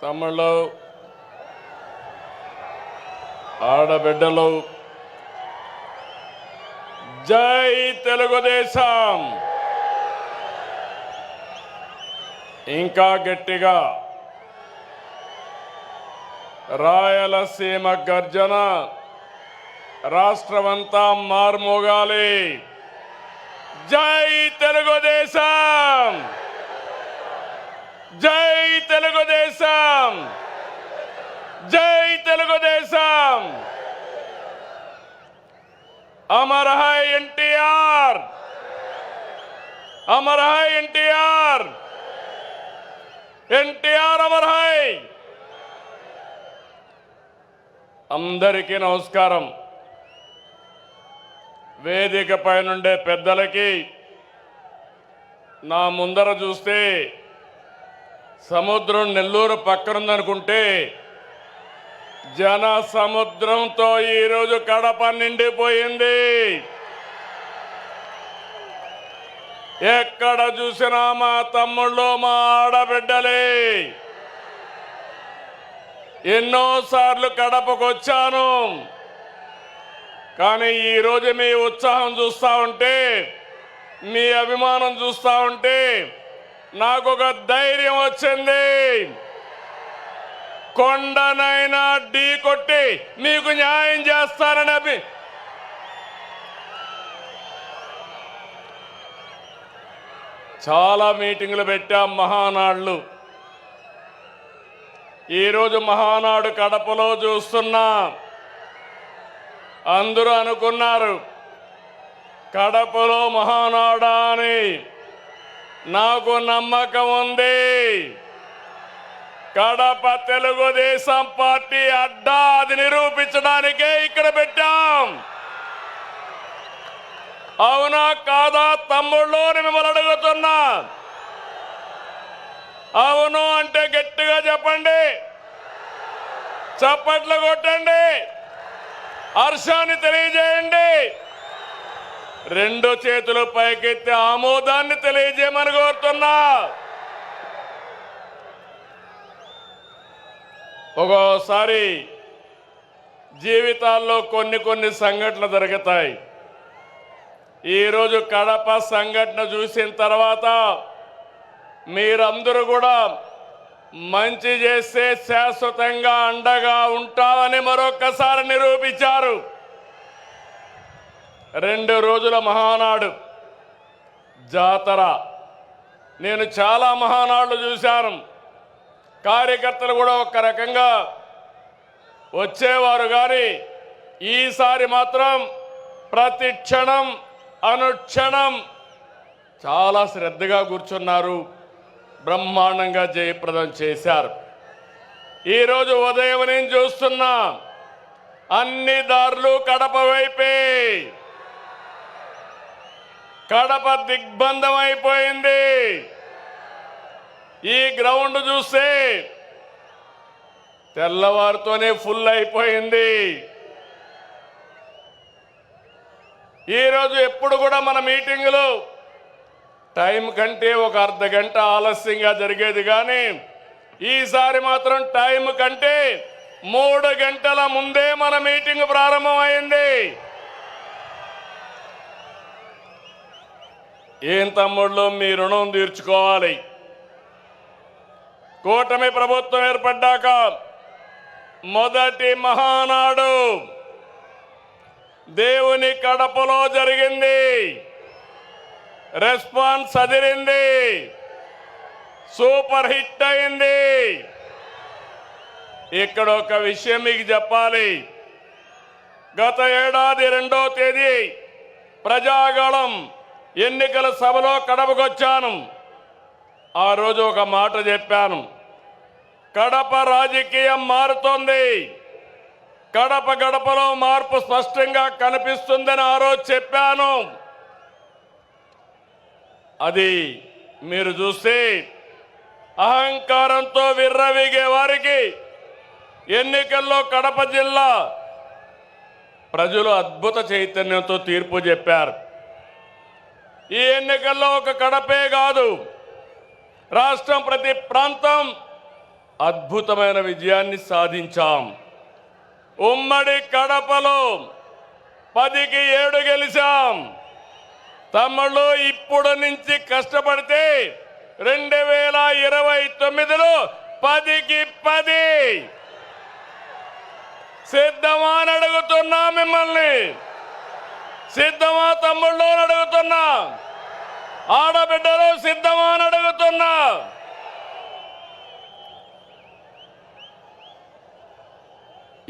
తమ్ముళ్ళు, ఆడబిడ్డలు, జై తెలుగుదేశం. ఇంకా గట్టిగా రాయలసీమ గర్జన రాష్ట్రమంతా మార్మోగాలి. జై తెలుగుదేశం, జై తెలుగుదేశం, జై Telugu Desam. Amar high NTR, Amar high NTR, NTR Amar high. అందరికీ నమస్కారం. వేదిక పైనుండే పెద్దలకి, నా ముందర చూస్తే సముద్రం నెల్లూరు పక్కనుందనుకుంటే జన సముద్రంతో ఈరోజు కడప నిండిపోయింది. ఎక్కడ చూసినా మా తమ్ముళ్ళు, మా ఆడబిడ్డలే. ఎన్నోసార్లు కడపకు వచ్చాను, కానీ ఈరోజు మీ ఉత్సాహం చూస్తూ ఉంటే, మీ అభిమానం చూస్తూ ఉంటే నాకు ఒక ధైర్యం వచ్చింది. కొండనైనా ఢీ కొట్టి మీకు న్యాయం చేస్తానని చాలా మీటింగులు పెట్టాం, మహానాడులు. ఈరోజు మహానాడు కడపలో చూస్తున్నా. అందరూ అనుకున్నారు కడపలో మహానాడా అని. నాకు నమ్మకం ఉంది. కడప తెలుగుదేశం పార్టీ అడ్డా, అది నిరూపించడానికే ఇక్కడ పెట్టాం. అవునా కాదా తమ్ముళ్ళు అని మిమ్మల్ని అడుగుతున్నా. అవును అంటే గట్టిగా చెప్పండి, చప్పట్లు కొట్టండి, హర్షాన్ని తెలియజేయండి. రెండు చేతులు పైకెత్తి ఆమోదాన్ని తెలియజేయమని కోరుతున్నా. ఒక్కోసారి జీవితాల్లో కొన్ని సంఘటనలు జరుగుతాయి. ఈరోజు కడప సంఘటన చూసిన తర్వాత మీరందరూ కూడా మంచి చేస్తే శాశ్వతంగా అండగా ఉంటామని మరొక్కసారి నిరూపించారు. 2 రోజుల మహానాడు జాతర. నేను చాలా మహానాడులు చూశాను. కార్యకర్తలు కూడా ఒక రకంగా వచ్చేవారు, కానీ ఈసారి మాత్రం ప్రతి క్షణం అనుక్షణం చాలా శ్రద్ధగా కూర్చున్నారు. బ్రహ్మాండంగా జయప్రదం చేశారు. ఈరోజు ఉదయం నేను చూస్తున్నా, అన్ని దారులు కడప వైపే. కడప దిగ్బంధం అయిపోయింది. ఈ గ్రౌండ్ చూస్తే తెల్లవారితోనే ఫుల్ అయిపోయింది. ఈరోజు ఎప్పుడు కూడా మన మీటింగులు టైం కంటే ఒక అర్ధ గంట ఆలస్యంగా జరిగేది, కానీ ఈసారి మాత్రం టైం కంటే 3 గంటల ముందే మన మీటింగ్ ప్రారంభమైంది. ఏం తమ్ముళ్ళు, మీ రుణం తీర్చుకోవాలి. కూటమి ప్రభుత్వం ఏర్పడ్డాక మొదటి మహానాడు దేవుని కడపలో జరిగింది. రెస్పాన్స్ అదిరింది, సూపర్ హిట్ అయింది. ఇక్కడ ఒక విషయం మీకు చెప్పాలి. గత ఏడాది 2వ తేదీ ప్రజాగళం ఎన్నికల సభలో కడపకొచ్చాను. ఆ రోజు ఒక మాట చెప్పాను, కడప రాజకీయం మారుతోంది, కడప గడపలో మార్పు స్పష్టంగా కనిపిస్తుందని ఆ రోజు చెప్పాను. అది మీరు చూస్తే అహంకారంతో విర్రవీగే వారికి ఎన్నికల్లో కడప జిల్లా ప్రజలు అద్భుత చైతన్యంతో తీర్పు చెప్పారు. ఈ ఎన్నికల్లో ఒక కడపే కాదు, రాష్ట్రం ప్రతి ప్రాంతం అద్భుతమైన విజయాన్ని సాధించాం. ఉమ్మడి కడపలో 10కి 7 గెలిచాం. తమ్ముళ్ళు ఇప్పుడు నుంచి కష్టపడితే 2029లో 10కి 10 సిద్ధమా అని అడుగుతున్నా. మిమ్మల్ని సిద్ధమా తమ్ముళ్ళు అని అడుగుతున్నా. ఆడబిడ్డలు సిద్ధమా అని అడుగుతున్నా.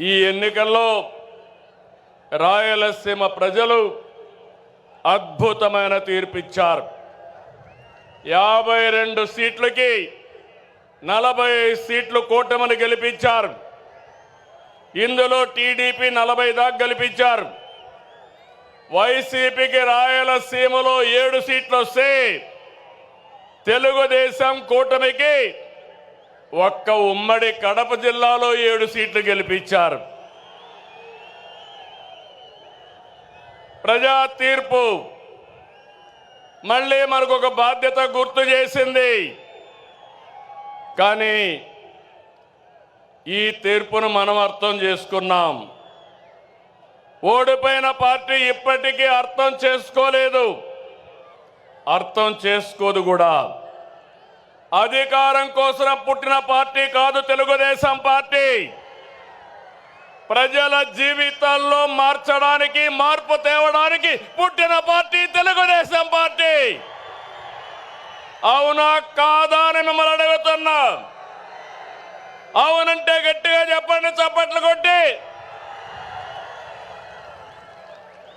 ఈ ఎన్నికల్లో రాయలసీమ ప్రజలు అద్భుతమైన తీర్పిచ్చారు. 52 సీట్లకి 45 సీట్లు కూటమిని గెలిపించారు. ఇందులో టీడీపీ 40 దాకా గెలిపించారు. వైసీపీకి రాయలసీమలో 7 సీట్లు వస్తే తెలుగుదేశం కూటమికి ఒక్క ఉమ్మడి కడప జిల్లాలో 7 సీట్లు గెలిపించారు. ప్రజా తీర్పు మళ్ళీ మనకు ఒక బాధ్యత గుర్తు చేసింది. కానీ ఈ తీర్పును మనం అర్థం చేసుకున్నాం. ఓడిపోయిన పార్టీ ఇప్పటికీ అర్థం చేసుకోలేదు, అర్థం చేసుకోదు కూడా. అధికారం కోసం పుట్టిన పార్టీ కాదు తెలుగుదేశం పార్టీ. ప్రజల జీవితాల్లో మార్చడానికి, మార్పు తేవడానికి పుట్టిన పార్టీ తెలుగుదేశం పార్టీ. అవునా కాదా అని మిమ్మల్ని అడుగుతున్నా. అవునంటే గట్టిగా చెప్పండి, చప్పట్లు కొట్టి.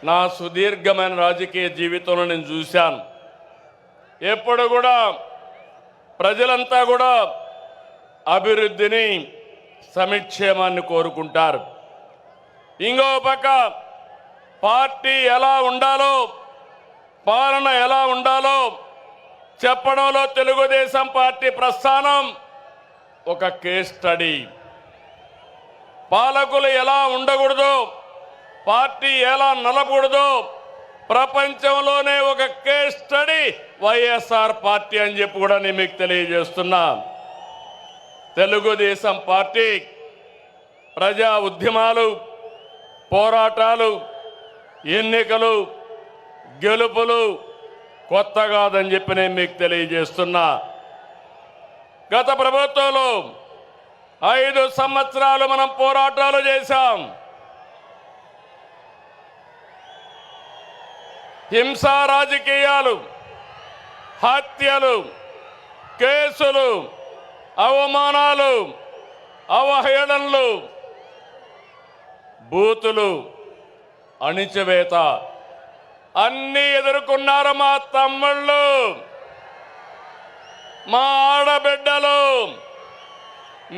నా సుదీర్ఘమైన రాజకీయ జీవితంలో నేను చూశాను, ఎప్పుడు కూడా ప్రజలంతా కూడా అభివృద్ధిని, సంక్షేమాన్ని కోరుకుంటారు. ఇంకో పక్క పార్టీ ఎలా ఉండాలో, పాలన ఎలా ఉండాలో చెప్పడంలో తెలుగుదేశం పార్టీ ప్రస్థానం ఒక కేస్ స్టడీ. పాలకులు ఎలా ఉండకూడదో, పార్టీ ఎలా నలపకూడదో ప్రపంచంలోనే ఒక కేస్ స్టడీ వైఎస్ఆర్ పార్టీ అని చెప్పి కూడా నేను మీకు తెలియజేస్తున్నా. తెలుగుదేశం పార్టీ ప్రజా ఉద్యమాలు, పోరాటాలు, ఎన్నికలు, గెలుపులు కొత్త కాదని చెప్పి నేను మీకు తెలియజేస్తున్నా. గత ప్రభుత్వంలో 5 సంవత్సరాలు మనం పోరాటాలు చేశాం. హింసా రాజకీయాలు, హత్యలు, కేసులు, అవమానాలు, అవహేళనలు, బూతులు, అణిచివేత అన్నీ ఎదుర్కొన్నారు మా తమ్ముళ్ళు, మా ఆడబిడ్డలు.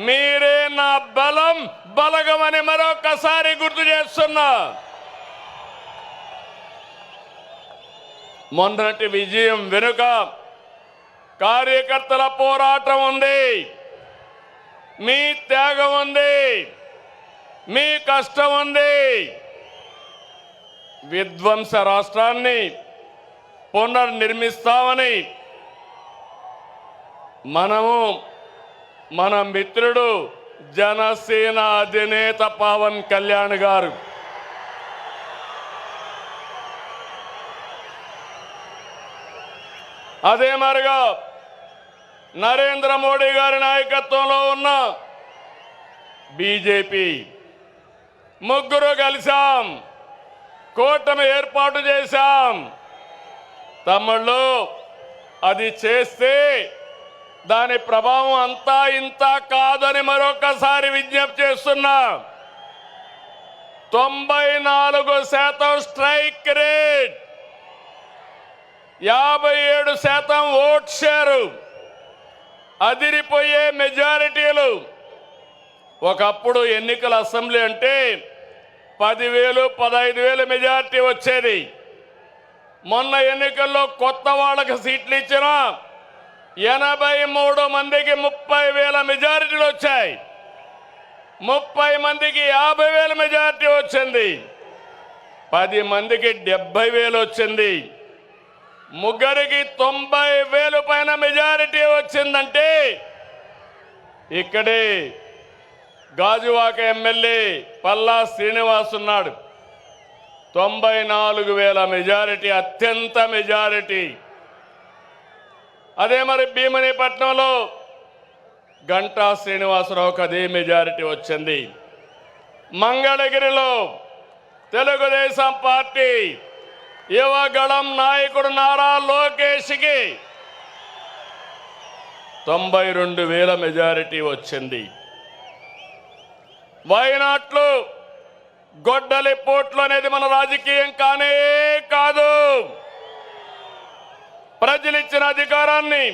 మీరే నా బలం, బలగమని మరొకసారి గుర్తు చేస్తున్నా. మొన్నటి విజయం వెనుక కార్యకర్తల పోరాటం ఉంది, మీ త్యాగం ఉంది, మీ కష్టం ఉంది. విధ్వంస రాష్ట్రాన్ని పునర్నిర్మిస్తామని మన మిత్రుడు జనసేన అధినేత పవన్ కళ్యాణ్ గారు అదే మరిగా నరేంద్ర మోడీ గారి నాయకత్వంలో ఉన్న బీజేపీ ముగ్గురు కలిసాం, కూటమి ఏర్పాటు చేశాం. తమ్ముళ్ళు, అది చేస్తే దాని ప్రభావం అంతా ఇంత కాదని మరొకసారి విజ్ఞప్తి చేస్తున్నా. 94% స్ట్రైక్ రేట్, 57% ఓట్ షేరు, అదిరిపోయే మెజారిటీలు. ఒకప్పుడు ఎన్నికల అసెంబ్లీ అంటే 10,000, 15,000 మెజారిటీ వచ్చేది. మొన్న ఎన్నికల్లో కొత్త వాళ్ళకి సీట్లు ఇచ్చిన 83 మందికి 30,000 మెజారిటీలు వచ్చాయి. 30 మందికి 50,000 మెజారిటీ వచ్చింది. 10 మందికి 70,000 వచ్చింది. ముగ్గురికి 90,000 పైన మెజారిటీ వచ్చిందంటే ఇక్కడే గాజువాక ఎమ్మెల్యే పల్లా శ్రీనివాస్ ఉన్నాడు. 94,000 మెజారిటీ, అత్యంత మెజారిటీ. అదే మరి భీమనిపట్నంలో గంటా శ్రీనివాసరావుకి అదే మెజారిటీ వచ్చింది. మంగళగిరిలో తెలుగుదేశం పార్టీ యువగళం నాయకుడు నారా లోకేష్కి 92,000 మెజారిటీ వచ్చింది. వైనాట్లు గొడ్డలి పోట్లు అనేది మన రాజకీయం కానే కాదు. ప్రజలిచ్చిన అధికారాన్ని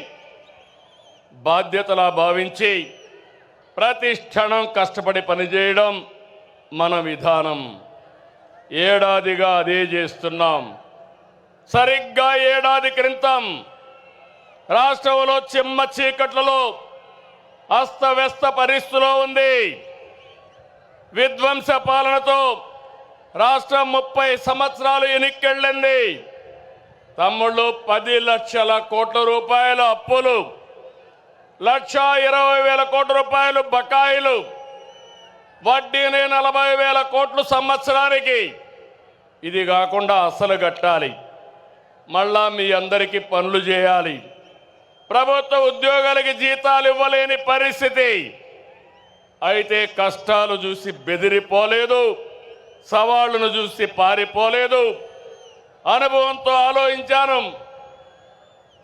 బాధ్యతలా భావించి ప్రతి క్షణం కష్టపడి పనిచేయడం మన విధానం. ఏడాదిగా అదే చేస్తున్నాం. సరిగ్గా ఏడాది క్రితం రాష్ట్రంలో చిమ్మ చీకట్లలో అస్తవ్యస్త పరిస్థితిలో ఉంది. విధ్వంస పాలనతో రాష్ట్రం 30 సంవత్సరాలు ఎన్నికెళ్ళింది. తమ్ముళ్ళు 10 లక్షల కోట్ల రూపాయల అప్పులు, 1,20,000 కోట్ల రూపాయలు బకాయిలు, వడ్డీనే 40,000 కోట్లు సంవత్సరానికి. ఇది కాకుండా అసలు కట్టాలి. మళ్ళా మీ అందరికీ పనులు చేయాలి. ప్రభుత్వ ఉద్యోగాలకి జీతాలు ఇవ్వలేని పరిస్థితి. అయితే కష్టాలు చూసి బెదిరిపోలేదు, సవాళ్లను చూసి పారిపోలేదు. అనుభవంతో ఆలోచించాను.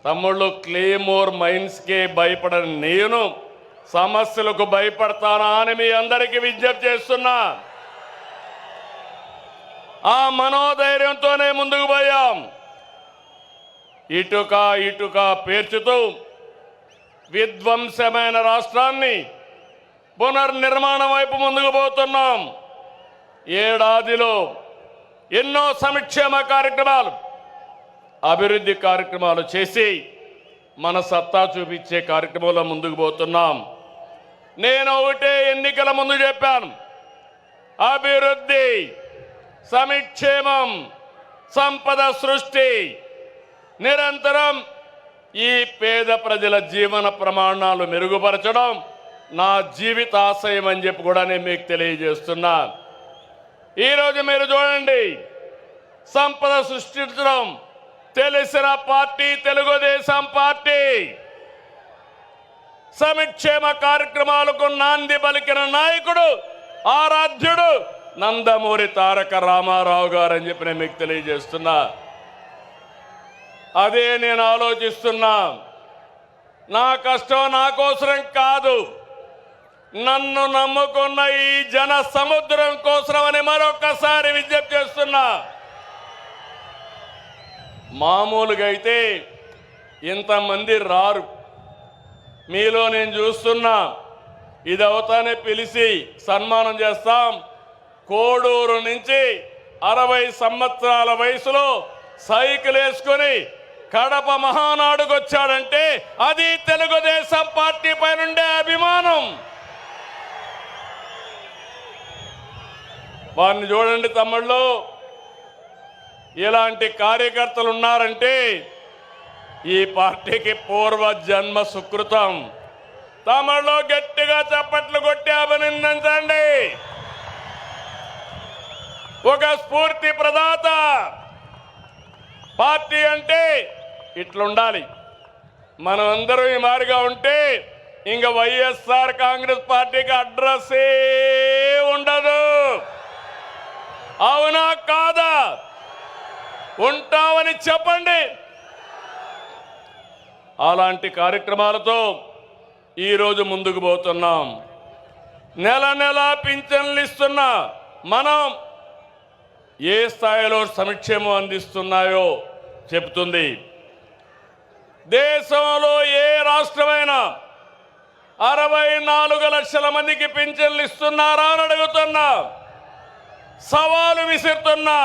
తమ్ముళ్ళు, క్లేమోర్ మైన్స్కే భయపడని నేను సమస్యలకు భయపడతానా అని మీ అందరికీ విజ్ఞప్తి చేస్తున్నా. ఆ మనోధైర్యంతోనే ముందుకు పోయాం. ఇటుక ఇటుక పేర్చుతూ విధ్వంసమైన రాష్ట్రాన్ని పునర్నిర్మాణం వైపు ముందుకు పోతున్నాం. ఏడాదిలో ఎన్నో సంక్షేమ కార్యక్రమాలు, అభివృద్ధి కార్యక్రమాలు చేసి మన సత్తా చూపించే కార్యక్రమంలో ముందుకు పోతున్నాం. నేను ఒకటే ఎన్నికల ముందు చెప్పాను, అభివృద్ధి, సంక్షేమం, సంపద సృష్టి, నిరంతరం ఈ పేద ప్రజల జీవన ప్రమాణాలు మెరుగుపరచడం నా జీవితాశయం అని చెప్పి కూడా నేను మీకు తెలియజేస్తున్నా. ఈరోజు మీరు చూడండి, సంపద సృష్టించడం తెలిసిన పార్టీ తెలుగుదేశం పార్టీ. సంక్షేమ కార్యక్రమాలకు నాంది పలికిన నాయకుడు, ఆరాధ్యుడు నందమూరి తారక రామారావు గారు అని చెప్పి నేను మీకు తెలియజేస్తున్నా. అదే నేను ఆలోచిస్తున్నా. నా కష్టం నా కోసరం కాదు, నన్ను నమ్ముకున్న ఈ జన సముద్రం కోసమని మరొకసారి విజ్ఞప్తి చేస్తున్నా. మామూలుగా అయితే ఇంతమంది రారు. మీలో నేను చూస్తున్నా, ఇది అవుతానే పిలిచి సన్మానం చేస్తాం. కోడూరు నుంచి 60 సంవత్సరాల వయసులో సైకిల్ వేసుకొని కడప మహానాడుకు వచ్చాడంటే అది తెలుగుదేశం పార్టీ పైనుండే అభిమానం. వారిని చూడండి తమ్ముళ్ళు, ఇలాంటి కార్యకర్తలు ఉన్నారంటే ఈ పార్టీకి పూర్వ జన్మ సుకృతం. తమ్ముళ్ళు గట్టిగా చప్పట్లు కొట్టి అభినందించండి. ఒక స్ఫూర్తి ప్రదాత. పార్టీ అంటే ఇట్లుండాలి. మనం అందరం ఈ మారిగా ఉంటే ఇంకా వైఎస్ఆర్ కాంగ్రెస్ పార్టీకి అడ్రస్సే ఉండదు. అవునా కాదా? ఉంటామని చెప్పండి. అలాంటి కార్యక్రమాలతో ఈరోజు ముందుకు పోతున్నాం. నెల నెల పింఛన్లు ఇస్తున్నా మనం ఏ స్థాయిలో సంక్షేమం అందిస్తున్నాయో చెబుతుంది. దేశంలో ఏ రాష్ట్రమైనా 64 లక్షల మందికి పింఛన్లు ఇస్తున్నారా అని అడుగుతున్నా, సవాలు విసురుతున్నా.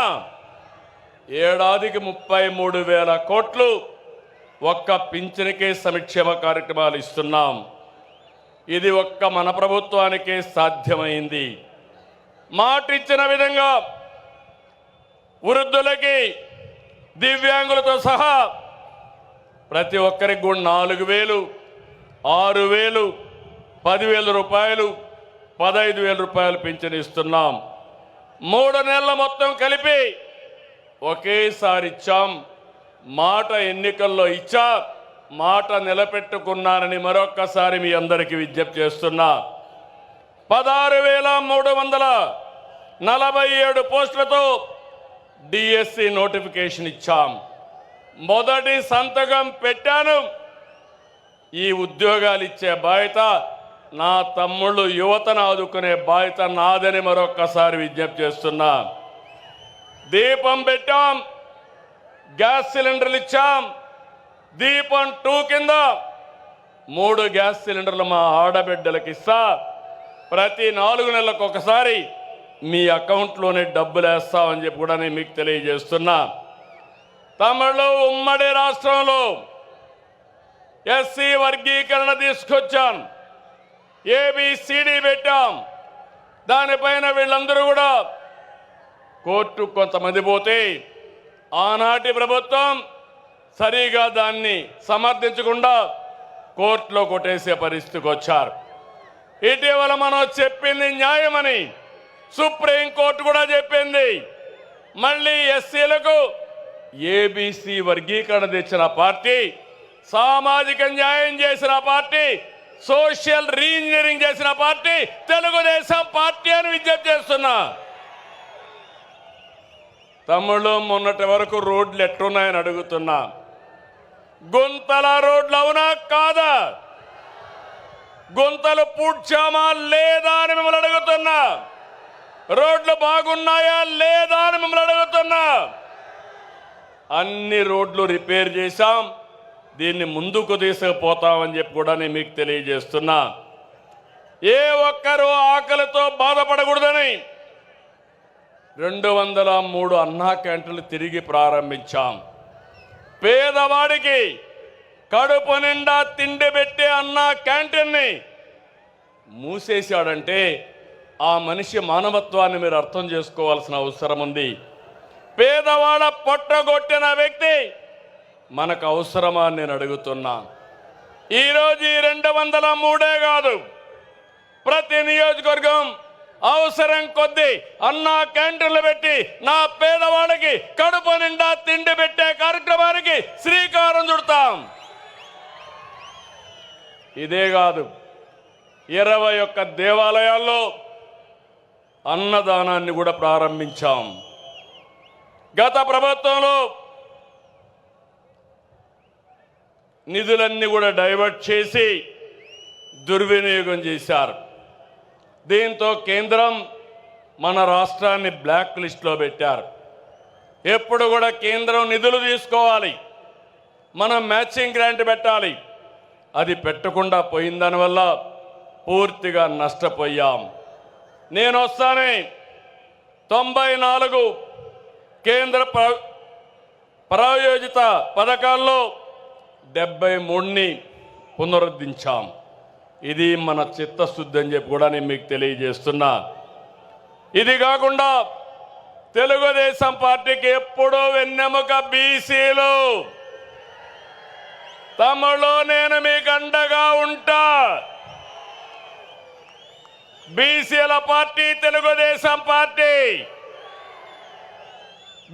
ఏడాదికి 33,000 కోట్లు ఒక్క పింఛన్కే సంక్షేమ కార్యక్రమాలు ఇస్తున్నాం. ఇది ఒక్క మన ప్రభుత్వానికే సాధ్యమైంది. మాట ఇచ్చిన విధంగా వృద్ధులకి, దివ్యాంగులతో సహా ప్రతి ఒక్కరికి కూడా 4,000, 6,000, 10,000 రూపాయలు 15,000 రూపాయలు పింఛను ఇస్తున్నాం. 3 నెలల మొత్తం కలిపి ఒకేసారి ఇచ్చాం. మాట ఎన్నికల్లో ఇచ్చా, మాట నిలబెట్టుకున్నానని మరొక్కసారి మీ అందరికీ విజ్ఞప్తి చేస్తున్నా. 16,347 పోస్టులతో డిఎస్సి నోటిఫికేషన్ ఇచ్చాం. మొదటి సంతకం పెట్టాను. ఈ ఉద్యోగాలు ఇచ్చే బాధ్యత నా తమ్ముళ్ళు యువతను ఆదుకునే బాధ్యత నాదని మరొక్కసారి విజ్ఞప్తి చేస్తున్నా. దీపం పెట్టాం, గ్యాస్ సిలిండర్లు ఇచ్చాం. దీపం 2 కింద 3 గ్యాస్ సిలిండర్లు మా ఆడబిడ్డలకు ఇస్తా. ప్రతి 4 నెలలకు ఒకసారి మీ అకౌంట్లోనే డబ్బులు వేస్తామని చెప్పి కూడా నేను మీకు తెలియజేస్తున్నా. తమిళ ఉమ్మడి రాష్ట్రంలో ఎస్సీ వర్గీకరణ తీసుకొచ్చాం. ఏబిసిడి పెట్టాం. దానిపైన వీళ్ళందరూ కూడా కోర్టు కొంతమంది పోతే ఆనాటి ప్రభుత్వం సరిగా దాన్ని సమర్థించకుండా కోర్టులో కొట్టేసే పరిస్థితికి వచ్చారు. ఇటీవల మనం చెప్పింది న్యాయమని సుప్రీంకోర్టు కూడా చెప్పింది. మళ్ళీ ఎస్సీలకు ఏబిసి వర్గీకరణ తెచ్చిన పార్టీ, సామాజిక న్యాయం చేసిన పార్టీ, సోషల్ రీఇంజనీరింగ్ చేసిన పార్టీ తెలుగుదేశం పార్టీ అని విజ్ఞప్తి చేస్తున్నా. తమ్ముళ్ళు, మొన్నటి వరకు రోడ్లు ఎట్టున్నాయని అడుగుతున్నా. గుంతల రోడ్లు అవునా కాదా? గుంతలు పూడ్చామా లేదా అని మిమ్మల్ని అడుగుతున్నా. రోడ్లు బాగున్నాయా లేదా అని మిమ్మల్ని అడుగుతున్నా. అన్ని రోడ్లు రిపేర్ చేశాం. దీన్ని ముందుకు తీసుకుపోతామని చెప్పి కూడా నేను మీకు తెలియజేస్తున్నా. ఏ ఒక్కరూ ఆకలితో బాధపడకూడదని 203 అన్నా క్యాంటీన్లు తిరిగి ప్రారంభించాం. పేదవాడికి కడుపు నిండా తిండి పెట్టే అన్నా క్యాంటీన్ని మూసేశాడంటే ఆ మనిషి మానవత్వాన్ని మీరు అర్థం చేసుకోవాల్సిన అవసరం ఉంది. పేదవాడ పొట్టగొట్టిన వ్యక్తి మనకు అవసరమా అని నేను అడుగుతున్నా. ఈరోజు ఈ 203 కాదు, ప్రతి నియోజకవర్గం అవసరం కొద్దీ అన్నా క్యాంటీన్లు పెట్టి నా పేదవాళ్ళకి కడుపు నిండా తిండి పెట్టే కార్యక్రమానికి శ్రీకారం చుడతాం. ఇదే కాదు, 21 దేవాలయాల్లో అన్నదానాన్ని కూడా ప్రారంభించాం. గత ప్రభుత్వంలో నిధులన్నీ కూడా డైవర్ట్ చేసి దుర్వినియోగం చేశారు. దీంతో కేంద్రం మన రాష్ట్రాన్ని బ్లాక్ లిస్ట్లో పెట్టారు. ఎప్పుడు కూడా కేంద్రం నిధులు తీసుకోవాలి, మనం మ్యాచింగ్ గ్రాంట్ పెట్టాలి. అది పెట్టకుండా పోయిన దానివల్ల పూర్తిగా నష్టపోయాం. నేను వస్తానే 94 కేంద్ర ప్రాయోజిత పథకాల్లో 73ని పునరుద్ధరించాం. ఇది మన చిత్తశుద్ధి అని చెప్పి కూడా నేను మీకు తెలియజేస్తున్నా. ఇది కాకుండా తెలుగుదేశం పార్టీకి ఎప్పుడూ వెన్నెముక బీసీలు. తమలో నేను మీకు అండగా ఉంటా. బీసీల పార్టీ తెలుగుదేశం పార్టీ.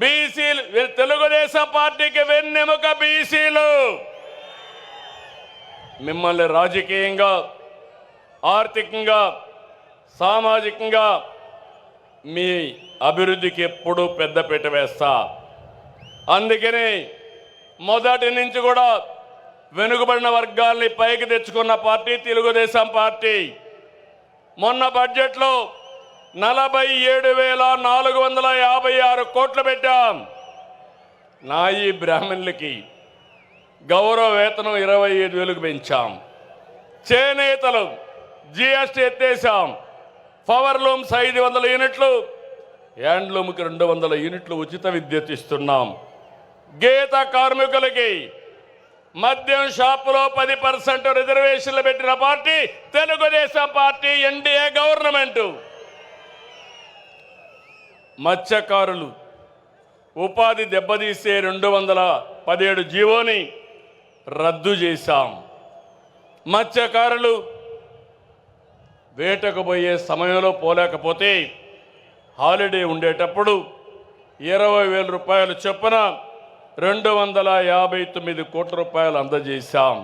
బీసీలు తెలుగుదేశం పార్టీకి వెన్నెముక బీసీలు. మిమ్మల్ని రాజకీయంగా, ఆర్థికంగా, సామాజికంగా మీ అభివృద్ధికి ఎప్పుడూ పెద్దపీట వేస్తా. అందుకని మొదటి నుంచి కూడా వెనుకబడిన వర్గాల్ని పైకి తెచ్చుకున్న పార్టీ తెలుగుదేశం పార్టీ. మొన్న బడ్జెట్లో 47,456 కోట్లు పెట్టాం. నాయి బ్రాహ్మణులకి గౌరవ వేతనం 25,000కు పెంచాం. చేనేతలు జిఎస్టీ ఎత్తేసాం. పవర్ లూమ్స్ 500 యూనిట్లు, హ్యాండ్లూమ్కి 200 యూనిట్లు ఉచిత విద్యుత్ ఇస్తున్నాం. గీత కార్మికులకి మద్యం షాపులో 10% రిజర్వేషన్లు పెట్టిన party Telugu Desam party, NDA government. మత్స్యకారులు ఉపాధి దెబ్బతీసే 217 జీవోని రద్దు చేశాం. మత్స్యకారులు వేటకు పోయే సమయంలో పోలేకపోతే హాలిడే ఉండేటప్పుడు 20,000 రూపాయలు చొప్పున 259 కోట్ల రూపాయలు అందజేశాం.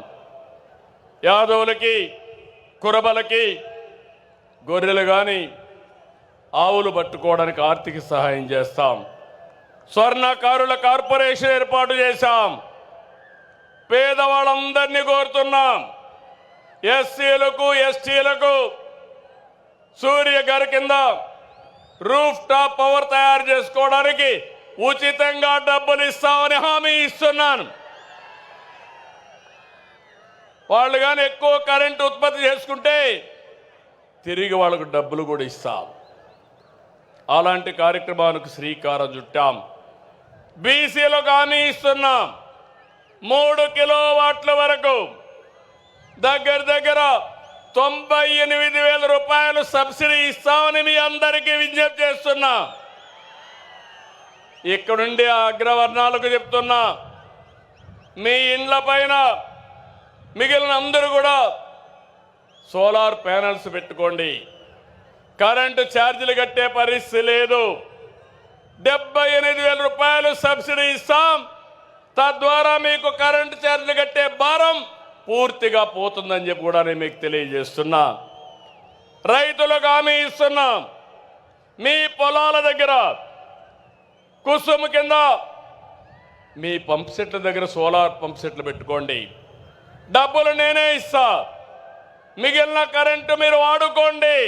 యాదవులకి, కురబలకి గొర్రెలు కానీ ఆవులు పట్టుకోవడానికి ఆర్థిక సహాయం చేస్తాం. స్వర్ణకారుల కార్పొరేషన్ ఏర్పాటు చేశాం. పేదవాళ్ళందరినీ కోరుతున్నాం, ఎస్సీలకు ఎస్టీలకు సూర్య గారి కింద రూఫ్ టాప్ పవర్ తయారు చేసుకోవడానికి ఉచితంగా డబ్బులు ఇస్తామని హామీ ఇస్తున్నాను. వాళ్ళు కానీ ఎక్కువ కరెంటు ఉత్పత్తి చేసుకుంటే తిరిగి వాళ్ళకు డబ్బులు కూడా ఇస్తాం. అలాంటి కార్యక్రమానికి శ్రీకారం చుట్టాం. బీసీలకు హామీ ఇస్తున్నాం. 3 కిలోవాట్ల వరకు దగ్గర 98,000 రూపాయలు సబ్సిడీ ఇస్తామని మీ అందరికీ విజ్ఞప్తి చేస్తున్నా. ఇక్కడుండి ఆ అగ్రవర్ణాలకు చెప్తున్నా, మీ ఇండ్ల పైన మిగిలిన అందరూ కూడా సోలార్ ప్యానెల్స్ పెట్టుకోండి. కరెంటు ఛార్జీలు కట్టే పరిస్థితి లేదు. 78,000 రూపాయలు సబ్సిడీ ఇస్తాం. తద్వారా మీకు కరెంటు ఛార్జీలు కట్టే భారం పూర్తిగా పోతుందని చెప్పి కూడా నేను మీకు తెలియజేస్తున్నా. రైతులకు హామీ ఇస్తున్నాం. మీ పొలాల దగ్గర కుసుమ్ కింద మీ పంప్ సెట్ల దగ్గర సోలార్ పంప్ సెట్లు పెట్టుకోండి. డబ్బులు నేనే ఇస్తా. మిగిలిన కరెంటు మీరు వాడుకోండి.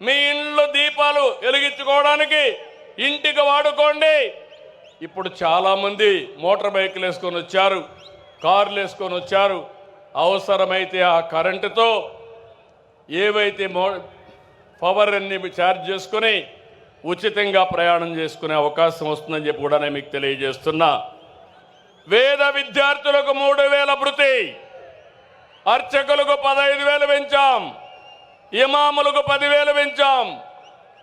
మీ ఇంట్లో దీపాలు వెలిగించుకోవడానికి ఇంటికి వాడుకోండి. ఇప్పుడు చాలామంది మోటార్ బైకులు వేసుకొని వచ్చారు, కార్లు వేసుకొని వచ్చారు. అవసరమైతే ఆ కరెంటుతో ఏవైతే పవర్ అన్ని ఛార్జ్ చేసుకుని ఉచితంగా ప్రయాణం చేసుకునే అవకాశం వస్తుందని చెప్పి కూడా నేను మీకు తెలియజేస్తున్నా. వేద విద్యార్థులకు 3,000 భృతి, అర్చకులకు 15,000 పెంచాం, ఇమాములకు 10,000 పెంచాం,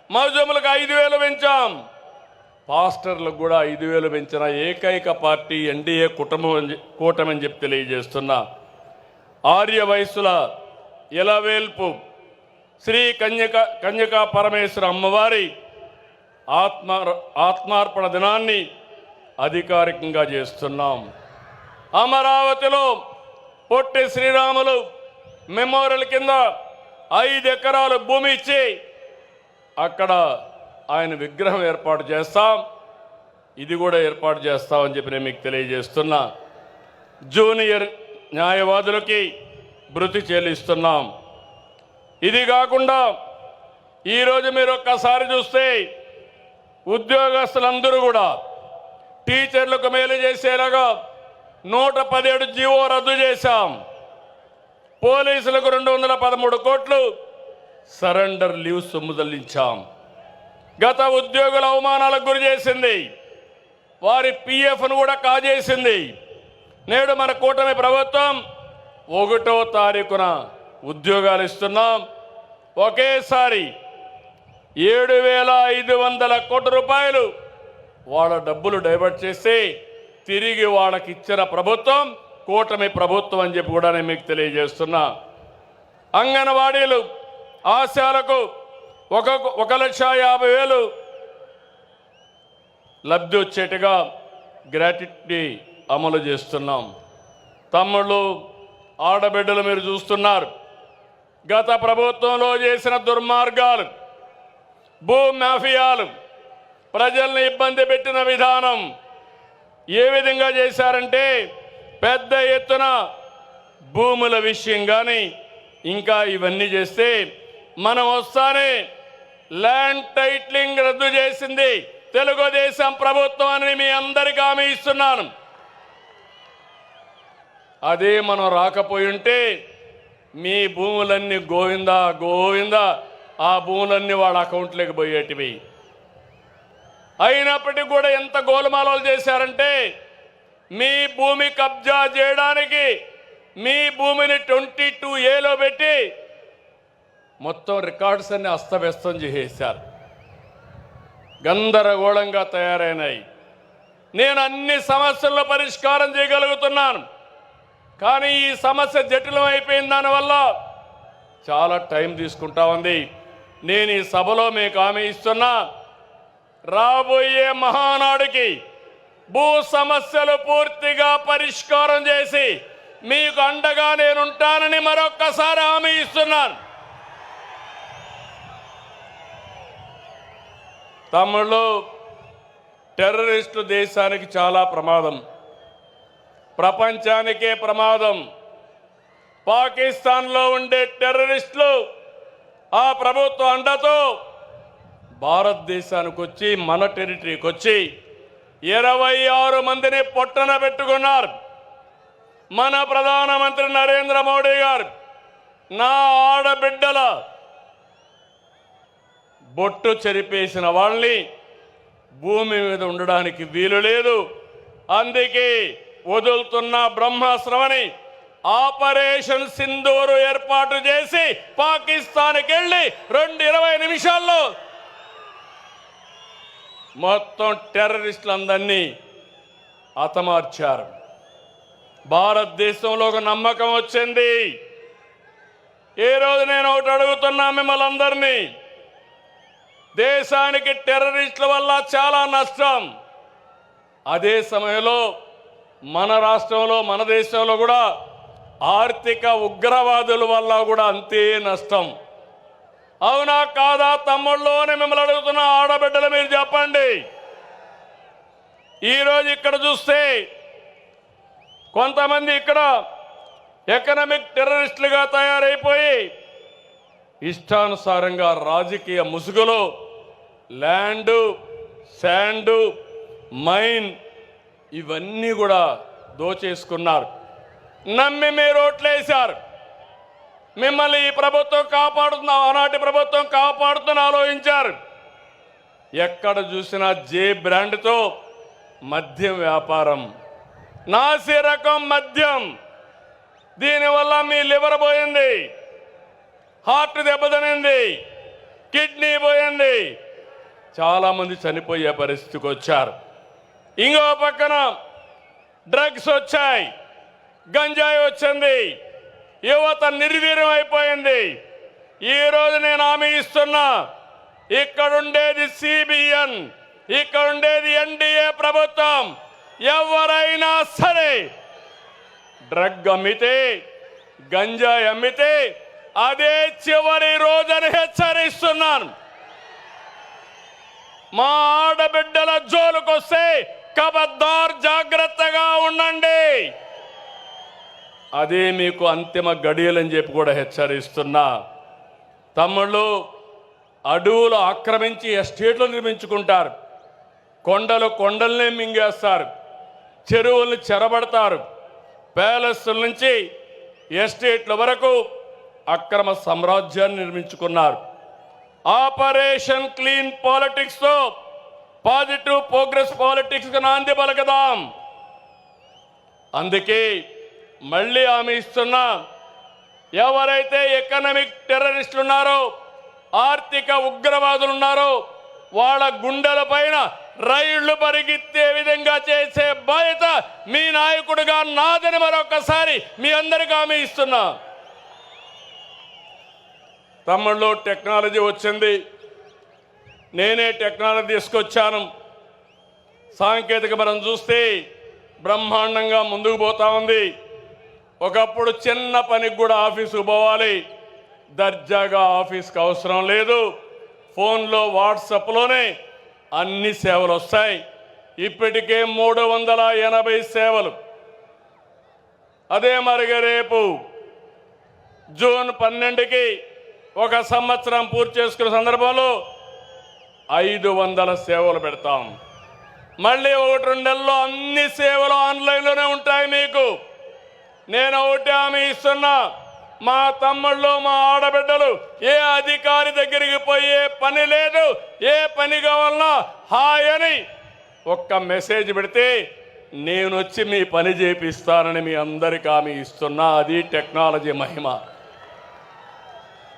మౌజములకు 5,000 పెంచాం, పాస్టర్లకు కూడా 5,000 పెంచిన ఏకైక పార్టీ ఎన్డీఏ కూటమి అని చెప్పి తెలియజేస్తున్నా. ఆర్య వయస్సుల ఇలవేల్పు శ్రీ కన్యకా పరమేశ్వర అమ్మవారి ఆత్మార్పణ దినాన్ని అధికారికంగా చేస్తున్నాం. అమరావతిలో పొట్టి శ్రీరాములు మెమోరియల్ కింద 5 ఎకరాలు భూమి ఇచ్చి అక్కడ ఆయన విగ్రహం ఏర్పాటు చేస్తాం. ఇది కూడా ఏర్పాటు చేస్తామని చెప్పి నేను మీకు తెలియజేస్తున్నా. జూనియర్ న్యాయవాదులకి భృతి చెల్లిస్తున్నాం. ఇది కాకుండా ఈరోజు మీరు ఒక్కసారి చూస్తే ఉద్యోగస్తులందరూ కూడా టీచర్లకు మేలు చేసేలాగా 117 జీవో రద్దు చేశాం. పోలీసులకు 213 కోట్లు సరెండర్ లీవ్ సొమ్ము చెల్లించాం. గత ఉద్యోగుల అవమానాలకు గురి చేసింది, వారి పిఎఫ్ను కూడా కాజేసింది. నేడు మన కూటమి ప్రభుత్వం 1వ తారీఖున ఉద్యోగాలు ఇస్తున్నాం. ఒకేసారి 7,500 కోట్ల రూపాయలు వాళ్ళ డబ్బులు డైవర్ట్ చేసి తిరిగి వాళ్ళకి ఇచ్చిన ప్రభుత్వం కూటమి ప్రభుత్వం అని చెప్పి కూడా నేను మీకు తెలియజేస్తున్నా. అంగన్వాడీలు ఆశాలకు 1,50,000 లబ్ధి వచ్చేట్టుగా గ్రాట్యుటీ అమలు చేస్తున్నాం. తమ్ముళ్ళు, ఆడబిడ్డలు మీరు చూస్తున్నారు. గత ప్రభుత్వంలో చేసిన దుర్మార్గాలు, భూ మాఫియాలు, ప్రజల్ని ఇబ్బంది పెట్టిన విధానం ఏ విధంగా చేశారంటే పెద్ద ఎత్తున భూముల విషయం కానీ ఇంకా ఇవన్నీ చేస్తే మనం వస్తానే ల్యాండ్ టైటిలింగ్ రద్దు చేసింది తెలుగుదేశం ప్రభుత్వం అని మీ అందరికీ హామీ ఇస్తున్నాను. అదే మనం రాకపోయి ఉంటే మీ భూములన్నీ గోవిందా గోవిందా ఆ భూములన్నీ వాళ్ళ అకౌంట్లోకి పోయేటివి. అయినప్పటికీ కూడా ఎంత గోలమాలలు చేశారంటే మీ భూమి కబ్జా చేయడానికి మీ భూమిని 22A పెట్టి మొత్తం రికార్డ్స్ అన్ని అస్తవ్యస్తం చేసేశారు. గందరగోళంగా తయారైనాయి. నేను అన్ని సమస్యల్లో పరిష్కారం చేయగలుగుతున్నాను, కానీ ఈ సమస్య జటిలం అయిపోయిన దానివల్ల చాలా టైం తీసుకుంటా ఉంది. నేను ఈ సభలో మీకు హామీ ఇస్తున్నా, రాబోయే మహానాడుకి భూ సమస్యలు పూర్తిగా పరిష్కారం చేసి మీకు అండగా నేనుంటానని మరొక్కసారి హామీ ఇస్తున్నాను. తమ్ముళ్ళు, టెర్రరిస్టులు దేశానికి చాలా ప్రమాదం, ప్రపంచానికే ప్రమాదం. పాకిస్తాన్లో ఉండే టెర్రరిస్టులు ఆ ప్రభుత్వ అండతో భారతదేశానికి వచ్చి మన టెరిటరీకి వచ్చి 26 మందిని పొట్టన పెట్టుకున్నారు. మన ప్రధానమంత్రి నరేంద్ర మోడీ గారు నా ఆడబిడ్డల బొట్టు చెరిపేసిన వాళ్ళని భూమి మీద ఉండడానికి వీలు లేదు, అందుకే వదులుతున్న బ్రహ్మాస్త్రమని ఆపరేషన్ సింధూరు ఏర్పాటు చేసి పాకిస్తాన్కి వెళ్ళి 20 నిమిషాల్లో మొత్తం టెర్రరిస్టులందరినీ హతమార్చారు. భారతదేశంలో ఒక నమ్మకం వచ్చింది. ఏ రోజు నేను ఒకటి అడుగుతున్నా మిమ్మల్ని అందరినీ, దేశానికి టెర్రరిస్టుల వల్ల చాలా నష్టం, అదే సమయంలో మన రాష్ట్రంలో మన దేశంలో కూడా ఆర్థిక ఉగ్రవాదుల వల్ల కూడా అంతే నష్టం. అవునా కాదా తమ్ముళ్ళు అని మిమ్మల్ని అడుగుతున్న ఆడబిడ్డలు మీరు చెప్పండి. ఈరోజు ఇక్కడ చూస్తే కొంతమంది ఇక్కడ ఎకనామిక్ టెర్రరిస్టులుగా తయారైపోయి ఇష్టానుసారంగా రాజకీయ ముసుగులో ల్యాండు, శాండు, మైన్ ఇవన్నీ కూడా దోచేసుకున్నారు. నమ్మి మీరు ఓట్లేశారు. మిమ్మల్ని ఈ ప్రభుత్వం కాపాడుతున్న, ఆనాటి ప్రభుత్వం కాపాడుతున్న ఆలోచించారు. ఎక్కడ చూసినా జే బ్రాండ్తో మద్యం వ్యాపారం, నాసి రకం మద్యం. దీనివల్ల మీ లివర్ పోయింది, హార్ట్ దెబ్బతినింది, కిడ్నీ పోయింది, చాలామంది చనిపోయే పరిస్థితికి వచ్చారు. ఇంకో పక్కన డ్రగ్స్ వచ్చాయి, గంజాయి వచ్చింది, యువత నిర్వీర్యం అయిపోయింది. ఈరోజు నేను హామీ ఇస్తున్నా, ఇక్కడుండేది సిబిఎన్, ఇక్కడుండేది ఎన్డీఏ ప్రభుత్వం. ఎవరైనా సరే డ్రగ్ అమ్మితే, గంజాయి అమ్మితే అదే చివరి రోజని హెచ్చరిస్తున్నాను. మా ఆడబిడ్డల జోలుకొస్తే ఖబర్దార్, జాగ్రత్తగా ఉండండి. అదే మీకు అంతిమ గడియలని చెప్పి కూడా హెచ్చరిస్తున్నా. తమ్ముళ్ళు, అడవులు ఆక్రమించి ఎస్టేట్లు నిర్మించుకుంటారు, కొండల్ని మింగేస్తారు, చెరువుల్ని చెరబడతారు, ప్యాలెస్ల నుంచి ఎస్టేట్ల వరకు అక్రమ సామ్రాజ్యాన్ని నిర్మించుకున్నారు. ఆపరేషన్ క్లీన్ పాలిటిక్స్తో పాజిటివ్ ప్రోగ్రెస్ పాలిటిక్స్కి నాంది పలకదాం. అందుకే మళ్ళీ హామీ ఇస్తున్నా, ఎవరైతే ఎకనామిక్ టెర్రరిస్టులు ఉన్నారో, ఆర్థిక ఉగ్రవాదులు ఉన్నారో, వాళ్ళ గుండెల పైన రైళ్లు పరిగెత్తే విధంగా చేసే బాధ్యత మీ నాయకుడిగా నాదని మరొకసారి మీ అందరికీ హామీ ఇస్తున్నా. తమ్ముళ్ళు, టెక్నాలజీ వచ్చింది, నేనే టెక్నాలజీ తీసుకొచ్చాను. సాంకేతిక మనం చూస్తే బ్రహ్మాండంగా ముందుకు పోతా ఉంది. ఒకప్పుడు చిన్న పనికి కూడా ఆఫీసుకు పోవాలి, దర్జాగా ఆఫీస్కి అవసరం లేదు, ఫోన్లో వాట్సాప్లోనే అన్ని సేవలు వస్తాయి. ఇప్పటికే 380 సేవలు. అదే మరిగా రేపు జూన్ 12కి 1 సంవత్సరం పూర్తి చేసుకున్న సందర్భంలో 500 సేవలు పెడతాం. మళ్ళీ 1-2 నెలల్లో అన్ని సేవలు ఆన్లైన్లోనే ఉంటాయి. మీకు నేను ఒకటి హామీ ఇస్తున్నా, మా తమ్ముళ్ళు, మా ఆడబిడ్డలు ఏ అధికారి దగ్గరికి పోయే పని లేదు. ఏ పని కావాలన్నా హాయ్ అని ఒక్క మెసేజ్ పెడితే నేను వచ్చి మీ పని చేపిస్తానని మీ అందరికీ హామీ ఇస్తున్నా. అది టెక్నాలజీ మహిమ.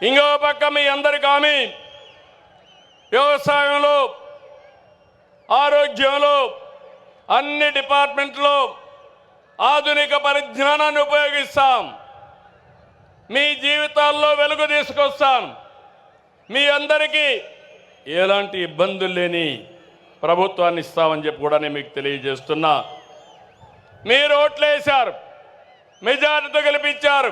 ఇంకో పక్క మీ అందరికీ హామీ, వ్యవసాయంలో, ఆరోగ్యంలో, అన్ని డిపార్ట్మెంట్లో ఆధునిక పరిజ్ఞానాన్ని ఉపయోగిస్తాం. మీ జీవితాల్లో వెలుగు తీసుకొస్తాను. మీ అందరికీ ఎలాంటి ఇబ్బందులు లేని ప్రభుత్వాన్ని ఇస్తామని చెప్పి కూడా నేను మీకు తెలియజేస్తున్నా. మీరు ఓట్లేశారు, మెజారిటీతో గెలిపించారు.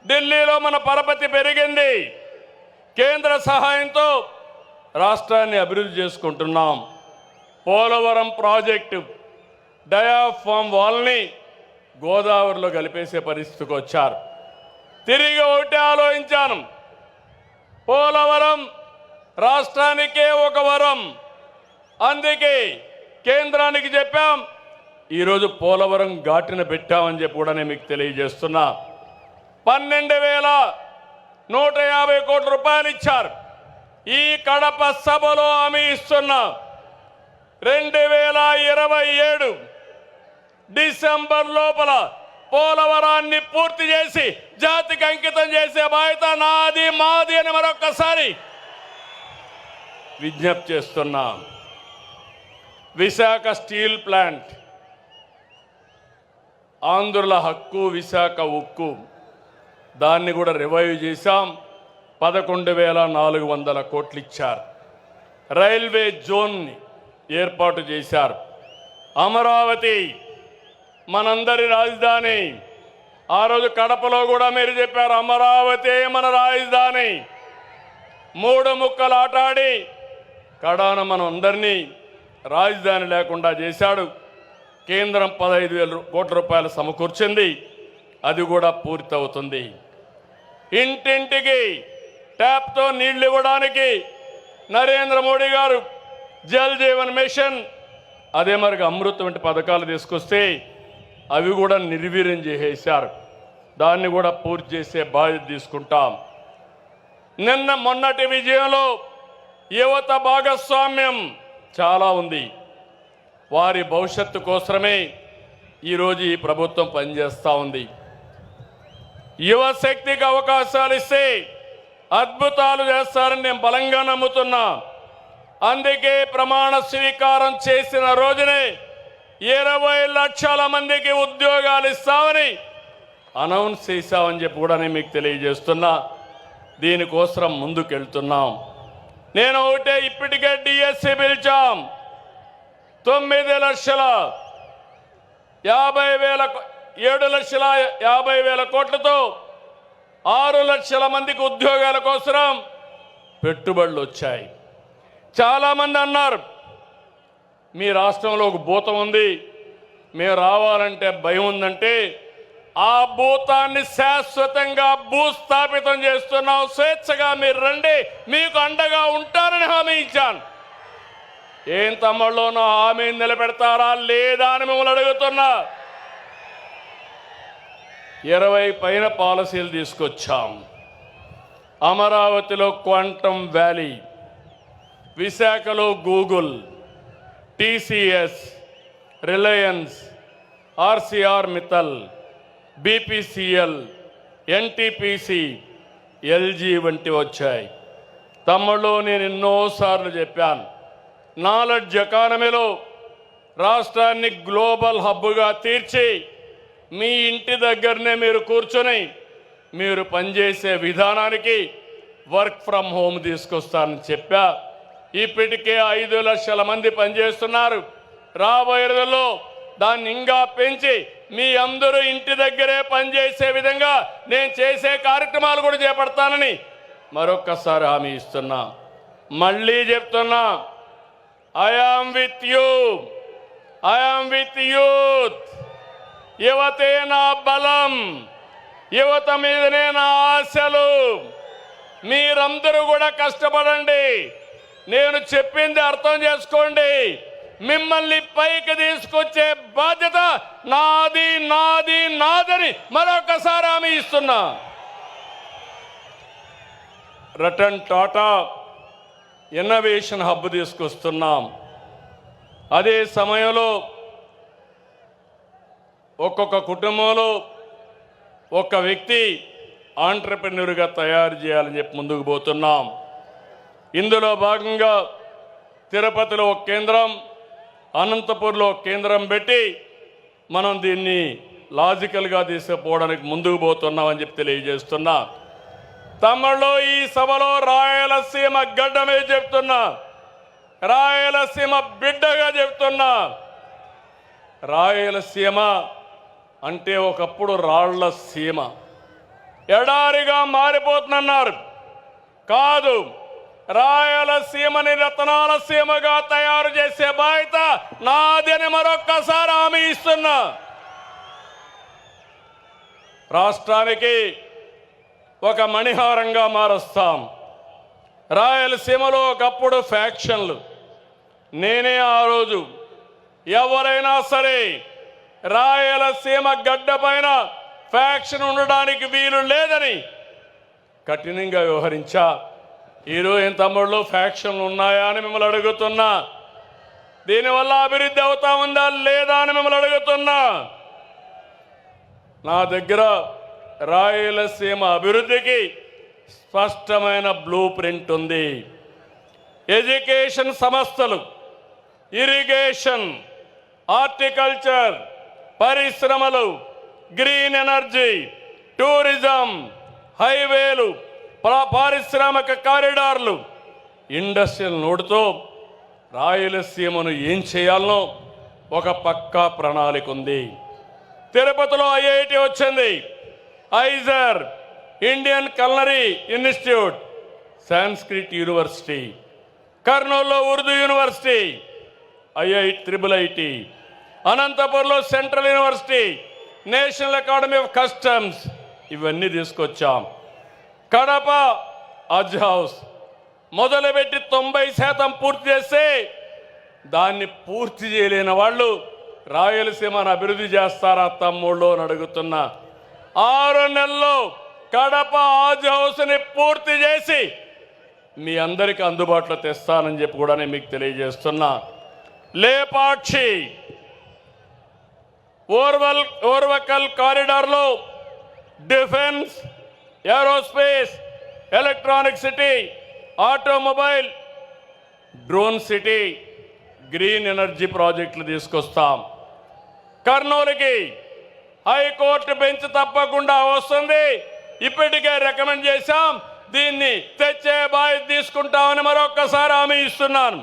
ఢిల్లీలో మన పరపతి పెరిగింది. కేంద్ర సహాయంతో రాష్ట్రాన్ని అభివృద్ధి చేసుకుంటున్నాం. పోలవరం ప్రాజెక్టు డయాఫామ్ వాల్ని గోదావరిలో కలిపేసే పరిస్థితికి వచ్చారు. తిరిగి ఒకటి ఆలోచించాను, పోలవరం రాష్ట్రానికే ఒక వరం. అందుకే కేంద్రానికి చెప్పాం, ఈరోజు పోలవరం ఘాటిన పెట్టామని చెప్పి కూడా నేను మీకు తెలియజేస్తున్నా. 12,150 కోట్ల రూపాయలు ఇచ్చారు. ఈ కడప సభలో హామీ ఇస్తున్నా, 2027 డిసెంబర్ లోపల పోలవరాన్ని పూర్తి చేసి జాతికి అంకితం చేసే బాధ్యత నాది, మాది అని మరొక్కసారి విజ్ఞప్తి చేస్తున్నా. విశాఖ స్టీల్ ప్లాంట్, ఆంధ్రుల హక్కు, విశాఖ ఉక్కు, దాన్ని కూడా రివైవ్ చేశాం. 11,400 కోట్లు ఇచ్చారు. రైల్వే జోన్ని ఏర్పాటు చేశారు. అమరావతి మనందరి రాజధాని. ఆ రోజు కడపలో కూడా మీరు చెప్పారు, అమరావతి మన రాజధాని. 3 ముక్కలు ఆటాడి కడాన మనం అందరినీ రాజధాని లేకుండా చేశాడు. కేంద్రం 15,000 కోట్ల రూపాయలు సమకూర్చింది. అది కూడా పూర్తవుతుంది. ఇంటింటికి ట్యాప్తో నీళ్లు ఇవ్వడానికి నరేంద్ర మోడీ గారు జల్ జీవన్ మిషన్, అదే మరిగా అమృత్ వంటి పథకాలు తీసుకొస్తే అవి కూడా నిర్వీర్యం చేసేశారు. దాన్ని కూడా పూర్తి చేసే బాధ్యత తీసుకుంటాం. మొన్నటి విజయంలో యువత భాగస్వామ్యం చాలా ఉంది. వారి భవిష్యత్తు కోసమే ఈరోజు ఈ ప్రభుత్వం పనిచేస్తూ ఉంది. యువశక్తికి అవకాశాలు ఇస్తే అద్భుతాలు చేస్తారని నేను బలంగా నమ్ముతున్నా. అందుకే ప్రమాణ స్వీకారం చేసిన రోజునే 20 లక్షల మందికి ఉద్యోగాలు ఇస్తామని అనౌన్స్ చేశామని చెప్పి కూడా నేను మీకు తెలియజేస్తున్నా. దీనికోసం ముందుకెళ్తున్నాం. నేను ఒకటే, ఇప్పటికే డిఎస్సి పిలిచాం. 7,50,000 కోట్లతో 6 లక్షల మందికి ఉద్యోగాల కోసం పెట్టుబడులు వచ్చాయి. చాలామంది అన్నారు, మీ రాష్ట్రంలో ఒక భూతం ఉంది, మేము రావాలంటే భయం ఉందంటే, ఆ భూతాన్ని శాశ్వతంగా భూస్థాపితం చేస్తున్నాం. స్వేచ్ఛగా మీరు రండి, మీకు అండగా ఉంటారని హామీ ఇచ్చాను. ఏం తమ్ముళ్ళు, నా హామీని నిలబెడతారా లేదా అని మిమ్మల్ని అడుగుతున్నా. 20 పైన పాలసీలు తీసుకొచ్చాం. అమరావతిలో క్వాంటమ్ వ్యాలీ, విశాఖలో Google, TCS, Reliance, RCR Mittal, BPCL, NTPC, LG వంటి వచ్చాయి. తమ్ముళ్ళు, నేను ఎన్నోసార్లు చెప్పాను, నాలెడ్జ్ ఎకానమీలో రాష్ట్రాన్ని గ్లోబల్ హబ్గా తీర్చి మీ ఇంటి దగ్గరనే మీరు కూర్చొని మీరు పనిచేసే విధానానికి వర్క్ ఫ్రమ్ హోమ్ తీసుకొస్తానని చెప్పా. ఇప్పటికే 5 లక్షల మంది పనిచేస్తున్నారు. రాబోయే రోజుల్లో దాన్ని ఇంకా పెంచి మీ అందరూ ఇంటి దగ్గరే పనిచేసే విధంగా నేను చేసే కార్యక్రమాలు కూడా చేపడతానని మరొక్కసారి హామీ ఇస్తున్నా. మళ్ళీ చెప్తున్నా, I am with you, I am with youth. యువతే నా బలం, యువత మీదనే నా ఆశలు. మీరందరూ కూడా కష్టపడండి. నేను చెప్పింది అర్థం చేసుకోండి. మిమ్మల్ని పైకి తీసుకొచ్చే బాధ్యత నాది, నాది, నాదని మరొకసారి హామీ ఇస్తున్నా. రతన్ టాటా ఇన్నోవేషన్ హబ్ తీసుకొస్తున్నాం. అదే సమయంలో ఒక్కొక్క కుటుంబంలో ఒక్క వ్యక్తి ఆంట్రప్రెన్యూర్గా తయారు చేయాలని చెప్పి ముందుకు పోతున్నాం. ఇందులో భాగంగా తిరుపతిలో ఒక కేంద్రం, అనంతపూర్లో ఒక కేంద్రం పెట్టి మనం దీన్ని లాజికల్గా తీసుకుపోవడానికి ముందుకు పోతున్నామని చెప్పి తెలియజేస్తున్నా. తమ్ముళ్ళు, ఈ సభలో రాయలసీమ గడ్డమే చెప్తున్నా, రాయలసీమ బిడ్డగా చెప్తున్నా. రాయలసీమ అంటే ఒకప్పుడు రాళ్ల సీమ, ఎడారిగా మారిపోతుందన్నారు. కాదు, రాయలసీమని రతనాల సీమగా తయారు చేసే బాధ్యత నాదని మరొక్కసారి హామీ ఇస్తున్నా. రాష్ట్రానికి ఒక మణిహారంగా మారుస్తాం. రాయలసీమలో ఒకప్పుడు ఫ్యాక్షన్లు, నేనే ఆ రోజు ఎవరైనా సరే రాయలసీమ గడ్డ పైన ఫ్యాక్షన్ ఉండడానికి వీలు లేదని కఠినంగా వ్యవహరించా. ఈరోజు ఏం తమ్ముళ్ళు ఫ్యాక్షన్లు ఉన్నాయా అని మిమ్మల్ని అడుగుతున్నా. దీనివల్ల అభివృద్ధి అవుతా ఉందా లేదా అని మిమ్మల్ని అడుగుతున్నా. నా దగ్గర రాయలసీమ అభివృద్ధికి స్పష్టమైన బ్లూ ప్రింట్ ఉంది. ఎడ్యుకేషన్ సంస్థలు, ఇరిగేషన్, హార్టికల్చర్, పరిశ్రమలు, గ్రీన్ ఎనర్జీ, టూరిజం, హైవేలు, పారిశ్రామిక కారిడార్లు, ఇండస్ట్రియల్ నోడుతో రాయలసీమను ఏం చేయాలనో ఒక పక్కా ప్రణాళిక ఉంది. తిరుపతిలో ఐఐటి వచ్చింది, IISER, Indian culinary institute, Sanskrit university, కర్నూలులో ఉర్దూ యూనివర్సిటీ, ఐఐటి, అనంతపురంలో central university, national academy of customs, ఇవన్నీ తీసుకొచ్చాం. కడప హజ్ హౌస్ మొదలుపెట్టి 90% పూర్తి చేస్తే దాన్ని పూర్తి చేయలేని వాళ్ళు రాయలసీమను అభివృద్ధి చేస్తారా తమ్ముళ్ళు అని అడుగుతున్నా. 6 నెలల్లో కడప హజ్ హౌస్ని పూర్తి చేసి మీ అందరికీ అందుబాటులో తెస్తానని చెప్పి కూడా నేను మీకు తెలియజేస్తున్నా. లేపాక్షి, ఓర్వకల్ కారిడార్లో defence, aerospace, electronic city, automobile, drone city, green energy ప్రాజెక్టులు తీసుకొస్తాం. కర్నూలుకి హైకోర్టు బెంచ్ తప్పకుండా వస్తుంది. ఇప్పటికే రికమెండ్ చేశాం, దీన్ని తెచ్చే బాధ్యత తీసుకుంటామని మరొక్కసారి హామీ ఇస్తున్నాను.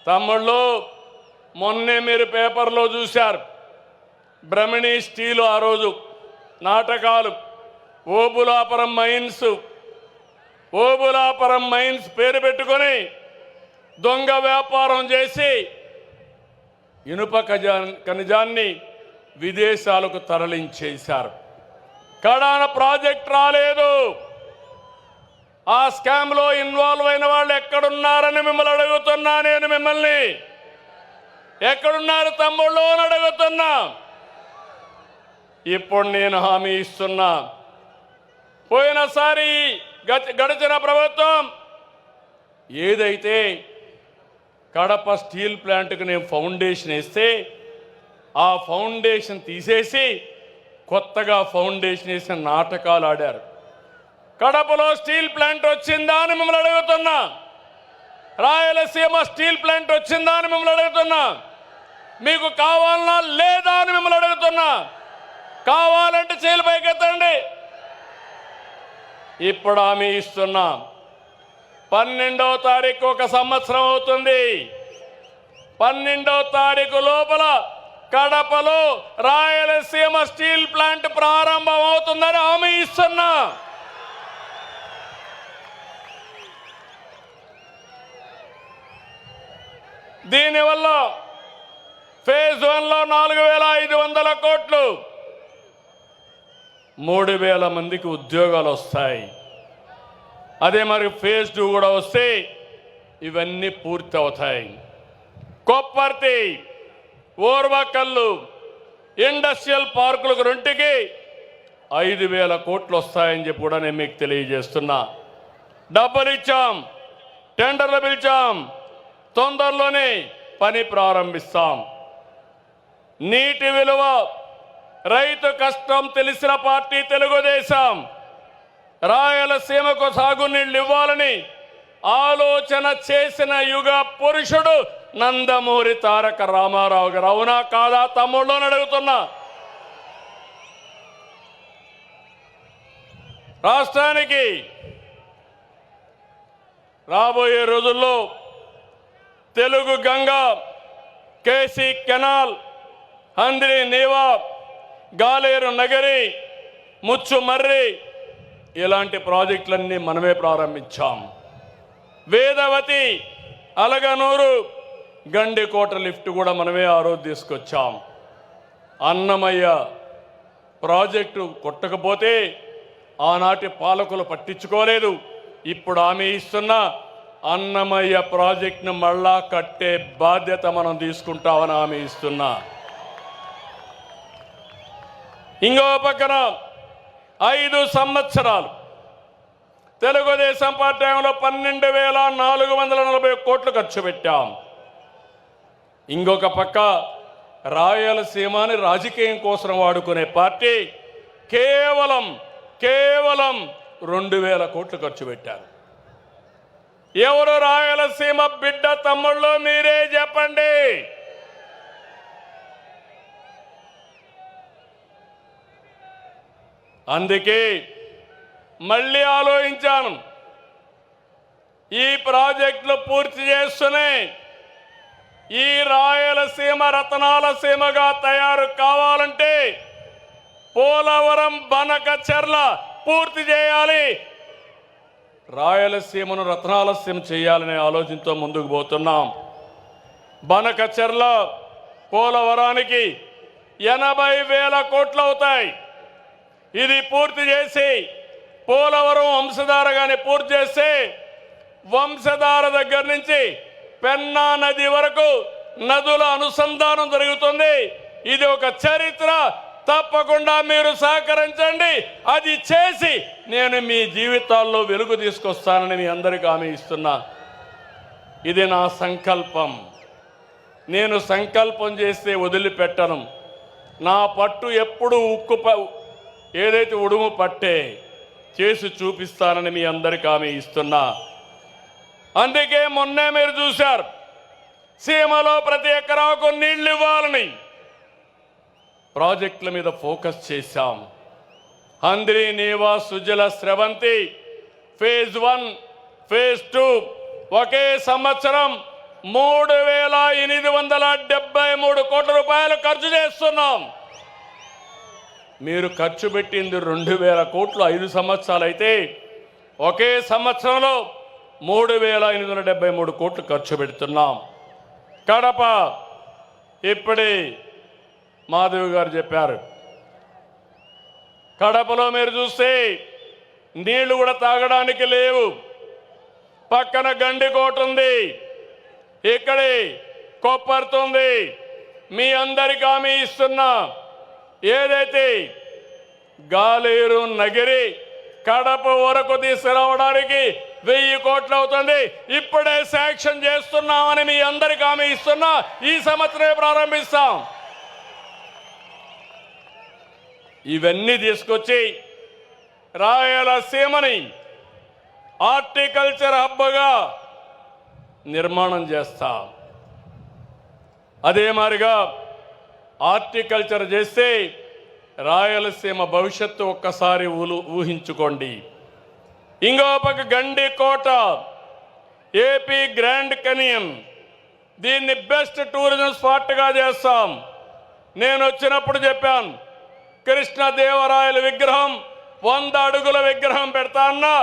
తమ్ముళ్ళు, మొన్నే మీరు పేపర్లో చూశారు, బ్రహ్మణి స్టీలు ఆ రోజు నాటకాలు, ఓబులాపురం మైన్స్ పేరు పెట్టుకొని దొంగ వ్యాపారం చేసి ఇనుప ఖనిజాన్ని విదేశాలకు తరలించేశారు. కడాన ప్రాజెక్ట్ రాలేదు. ఆ స్కామ్లో ఇన్వాల్వ్ అయిన వాళ్ళు ఎక్కడున్నారని మిమ్మల్ని అడుగుతున్నా. నేను మిమ్మల్ని ఎక్కడున్నారు తమ్ముళ్ళు అని అడుగుతున్నా. ఇప్పుడు నేను హామీ ఇస్తున్నా, పోయినసారి గడిచిన ప్రభుత్వం ఏదైతే కడప స్టీల్ ప్లాంట్కి నేను ఫౌండేషన్ వేస్తే ఆ ఫౌండేషన్ తీసేసి కొత్తగా ఫౌండేషన్ వేసిన నాటకాలు ఆడారు. కడపలో స్టీల్ ప్లాంట్ వచ్చిందా అని మిమ్మల్ని అడుగుతున్నా. రాయలసీమ స్టీల్ ప్లాంట్ వచ్చిందా అని మిమ్మల్ని అడుగుతున్నా. మీకు కావాలన్నా లేదా అని మిమ్మల్ని అడుగుతున్నా. కావాలంటే చేతులు పైకెత్తండి. ఇప్పుడు హామీ ఇస్తున్నా, 12వ తారీఖు ఒక సంవత్సరం అవుతుంది. 12వ తారీఖు లోపల కడపలో రాయలసీమ స్టీల్ ప్లాంట్ ప్రారంభం అవుతుందని హామీ ఇస్తున్నా. దీనివల్ల ఫేజ్ 1లో 4,500 కోట్లు, 3,000 మందికి ఉద్యోగాలు వస్తాయి. అదే మరి ఫేజ్ 2 కూడా వస్తే ఇవన్నీ పూర్తి అవుతాయి. కొప్పర్తి, ఓర్వకల్లు ఇండస్ట్రియల్ పార్కులకు రెంటికి 5,000 కోట్లు వస్తాయని చెప్పి కూడా నేను మీకు తెలియజేస్తున్నా. డబ్బులు ఇచ్చాం, టెండర్లు పిలిచాం, తొందరలోనే పని ప్రారంభిస్తాం. నీటి విలువ, రైతు కష్టం తెలిసిన పార్టీ తెలుగుదేశం. రాయలసీమకు సాగునీళ్లు ఇవ్వాలని ఆలోచన చేసిన యుగ పురుషుడు నందమూరి తారక రామారావు గారు. అవునా కాదా తమ్ముళ్ళు అని అడుగుతున్నా. రాష్ట్రానికి రాబోయే రోజుల్లో తెలుగు గంగ, కేసీ కెనాల్, హంద్రి నీవా, గాలేరు నగరి, ముచ్చుమర్రి ఇలాంటి ప్రాజెక్టులన్నీ మనమే ప్రారంభించాం. వేదవతి, అలగనూరు, గండికోట లిఫ్ట్ కూడా మనమే ఆ రోజు తీసుకొచ్చాం. అన్నమయ్య ప్రాజెక్టు కొట్టకపోతే ఆనాటి పాలకులు పట్టించుకోలేదు. ఇప్పుడు హామీ ఇస్తున్నా అన్నమయ్య ప్రాజెక్టును మళ్ళా కట్టే బాధ్యత మనం తీసుకుంటామని హామీ ఇస్తున్నా. ఇంకో పక్కన 5 సంవత్సరాలు తెలుగుదేశం పార్టీ హయాంలో 12,440 కోట్లు ఖర్చు పెట్టాం. ఇంకొక పక్క రాయలసీమని రాజకీయం కోసం వాడుకునే పార్టీ కేవలం 2,000 కోట్లు ఖర్చు పెట్టారు. ఎవరు రాయలసీమ బిడ్డ తమ్ముళ్ళు మీరే చెప్పండి. అందుకే మళ్ళీ ఆలోచించాను. ఈ ప్రాజెక్టులు పూర్తి చేస్తూనే ఈ రాయలసీమ రతనాల సీమగా తయారు కావాలంటే పోలవరం, బనకచెర్ల పూర్తి చేయాలి. రాయలసీమను రతనాల సీమ చేయాలనే ఆలోచనతో ముందుకు పోతున్నాం. బనకచెర్ల, పోలవరానికి 80,000 కోట్లు అవుతాయి. ఇది పూర్తి చేసి పోలవరం వంశధారగానే పూర్తి చేస్తే వంశధార దగ్గర నుంచి పెన్నా నది వరకు నదుల అనుసంధానం జరుగుతుంది. ఇది ఒక చరిత్ర. తప్పకుండా మీరు సహకరించండి. అది చేసి నేను మీ జీవితాల్లో వెలుగు తీసుకొస్తానని మీ అందరికీ హామీ ఇస్తున్నా. ఇది నా సంకల్పం. నేను సంకల్పం చేస్తే వదిలిపెట్టను. నా పట్టు ఎప్పుడు ఏదైతే ఉడుము పట్టే చేసి చూపిస్తానని మీ అందరికీ హామీ ఇస్తున్నా. అందుకే మొన్నే మీరు చూశారు, సీమలో ప్రతి ఎకరాకు నీళ్లు ఇవ్వాలని ప్రాజెక్టుల మీద ఫోకస్ చేశాం. హంద్రి నీవా, సుజల, స్రవంతి ఫేజ్ 1, ఫేజ్ 2 ఒకే సంవత్సరం 3,873 కోట్ల రూపాయలు ఖర్చు చేస్తున్నాం. మీరు ఖర్చు పెట్టింది 2,000 కోట్లు 5 సంవత్సరాలు అయితే ఒకే సంవత్సరంలో 3,873 కోట్లు ఖర్చు పెడుతున్నాం. కడప ఇప్పుడే మాధవి గారు చెప్పారు. కడపలో మీరు చూస్తే నీళ్లు కూడా తాగడానికి లేవు. పక్కన గండికోట ఉంది, ఇక్కడే కొప్పర్తుంది. మీ అందరికీ హామీ ఇస్తున్నా, ఏదైతే గాలేరు నగిరి కడప వరకు తీసుకురావడానికి 1000 కోట్లు అవుతుంది. ఇప్పుడే శాంక్షన్ చేస్తున్నామని మీ అందరికీ హామీ ఇస్తున్నా. ఈ సంవత్సరమే ప్రారంభిస్తాం. ఇవన్నీ తీసుకొచ్చి రాయలసీమని హార్టికల్చర్ హబ్గా నిర్మాణం చేస్తాం. అదే మాదిరిగా హార్టికల్చర్ చేస్తే రాయలసీమ భవిష్యత్తు ఒక్కసారి ఊహించుకోండి. ఇంకో పక్క గండికోట, ఏపీ గ్రాండ్ కెనియన్, దీన్ని బెస్ట్ టూరిజం స్పాట్గా చేస్తాం. నేను వచ్చినప్పుడు చెప్పాను, కృష్ణదేవరాయల విగ్రహం 100 అడుగుల విగ్రహం పెడతా అన్నా,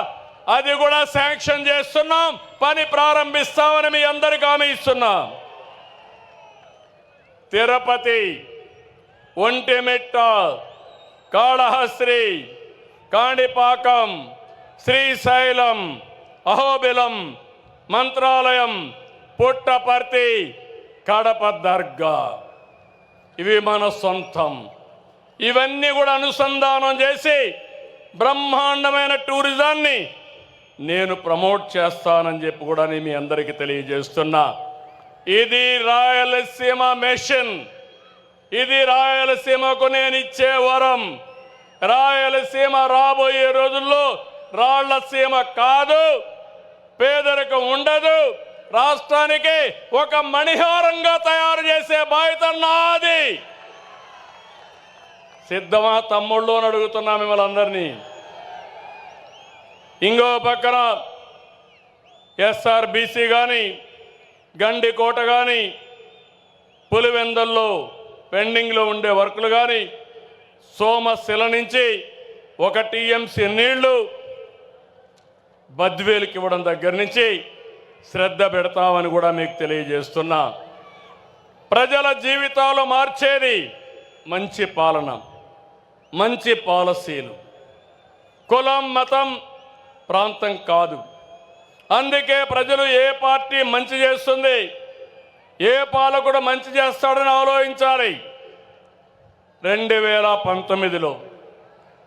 అది కూడా శాంక్షన్ చేస్తున్నాం. పని ప్రారంభిస్తామని మీ అందరికీ హామీ ఇస్తున్నా. తిరుపతి, ఒంటిమిట్ట, కాళహస్త్రి, కాణిపాకం, శ్రీశైలం, అహోబిలం, మంత్రాలయం, పుట్టపర్తి, కడప దర్గా ఇవి మన సొంతం. ఇవన్నీ కూడా అనుసంధానం చేసి బ్రహ్మాండమైన టూరిజాన్ని నేను ప్రమోట్ చేస్తానని చెప్పి కూడా మీ అందరికీ తెలియజేస్తున్నా. ఇది రాయలసీమ మిషన్. ఇది రాయలసీమకు నేను ఇచ్చే వరం. రాయలసీమ రాబోయే రోజుల్లో రాళ్లసీమ కాదు, పేదరికం ఉండదు. రాష్ట్రానికి ఒక మణిహారంగా తయారు చేసే బాధ్యత నాది. సిద్ధమా తమ్ముళ్ళు అని అడుగుతున్నా మిమ్మల్ని అందరినీ. ఇంకో పక్కన ఎస్ఆర్బీసీ కానీ, గండికోట కానీ, పులివెందల్లో పెండింగ్లో ఉండే వర్కులు కానీ, సోమశిల నుంచి 1 టీఎంసీ నీళ్లు బద్వేలుకి ఇవ్వడం దగ్గర నుంచి శ్రద్ధ పెడతామని కూడా మీకు తెలియజేస్తున్నా. ప్రజల జీవితాలు మార్చేది మంచి పాలన, మంచి పాలసీలు. కులం, మతం, ప్రాంతం కాదు. అందుకే ప్రజలు ఏ పార్టీ మంచి చేస్తుంది, ఏ పాలకుడు మంచి చేస్తాడని ఆలోచించాలి. 2019లో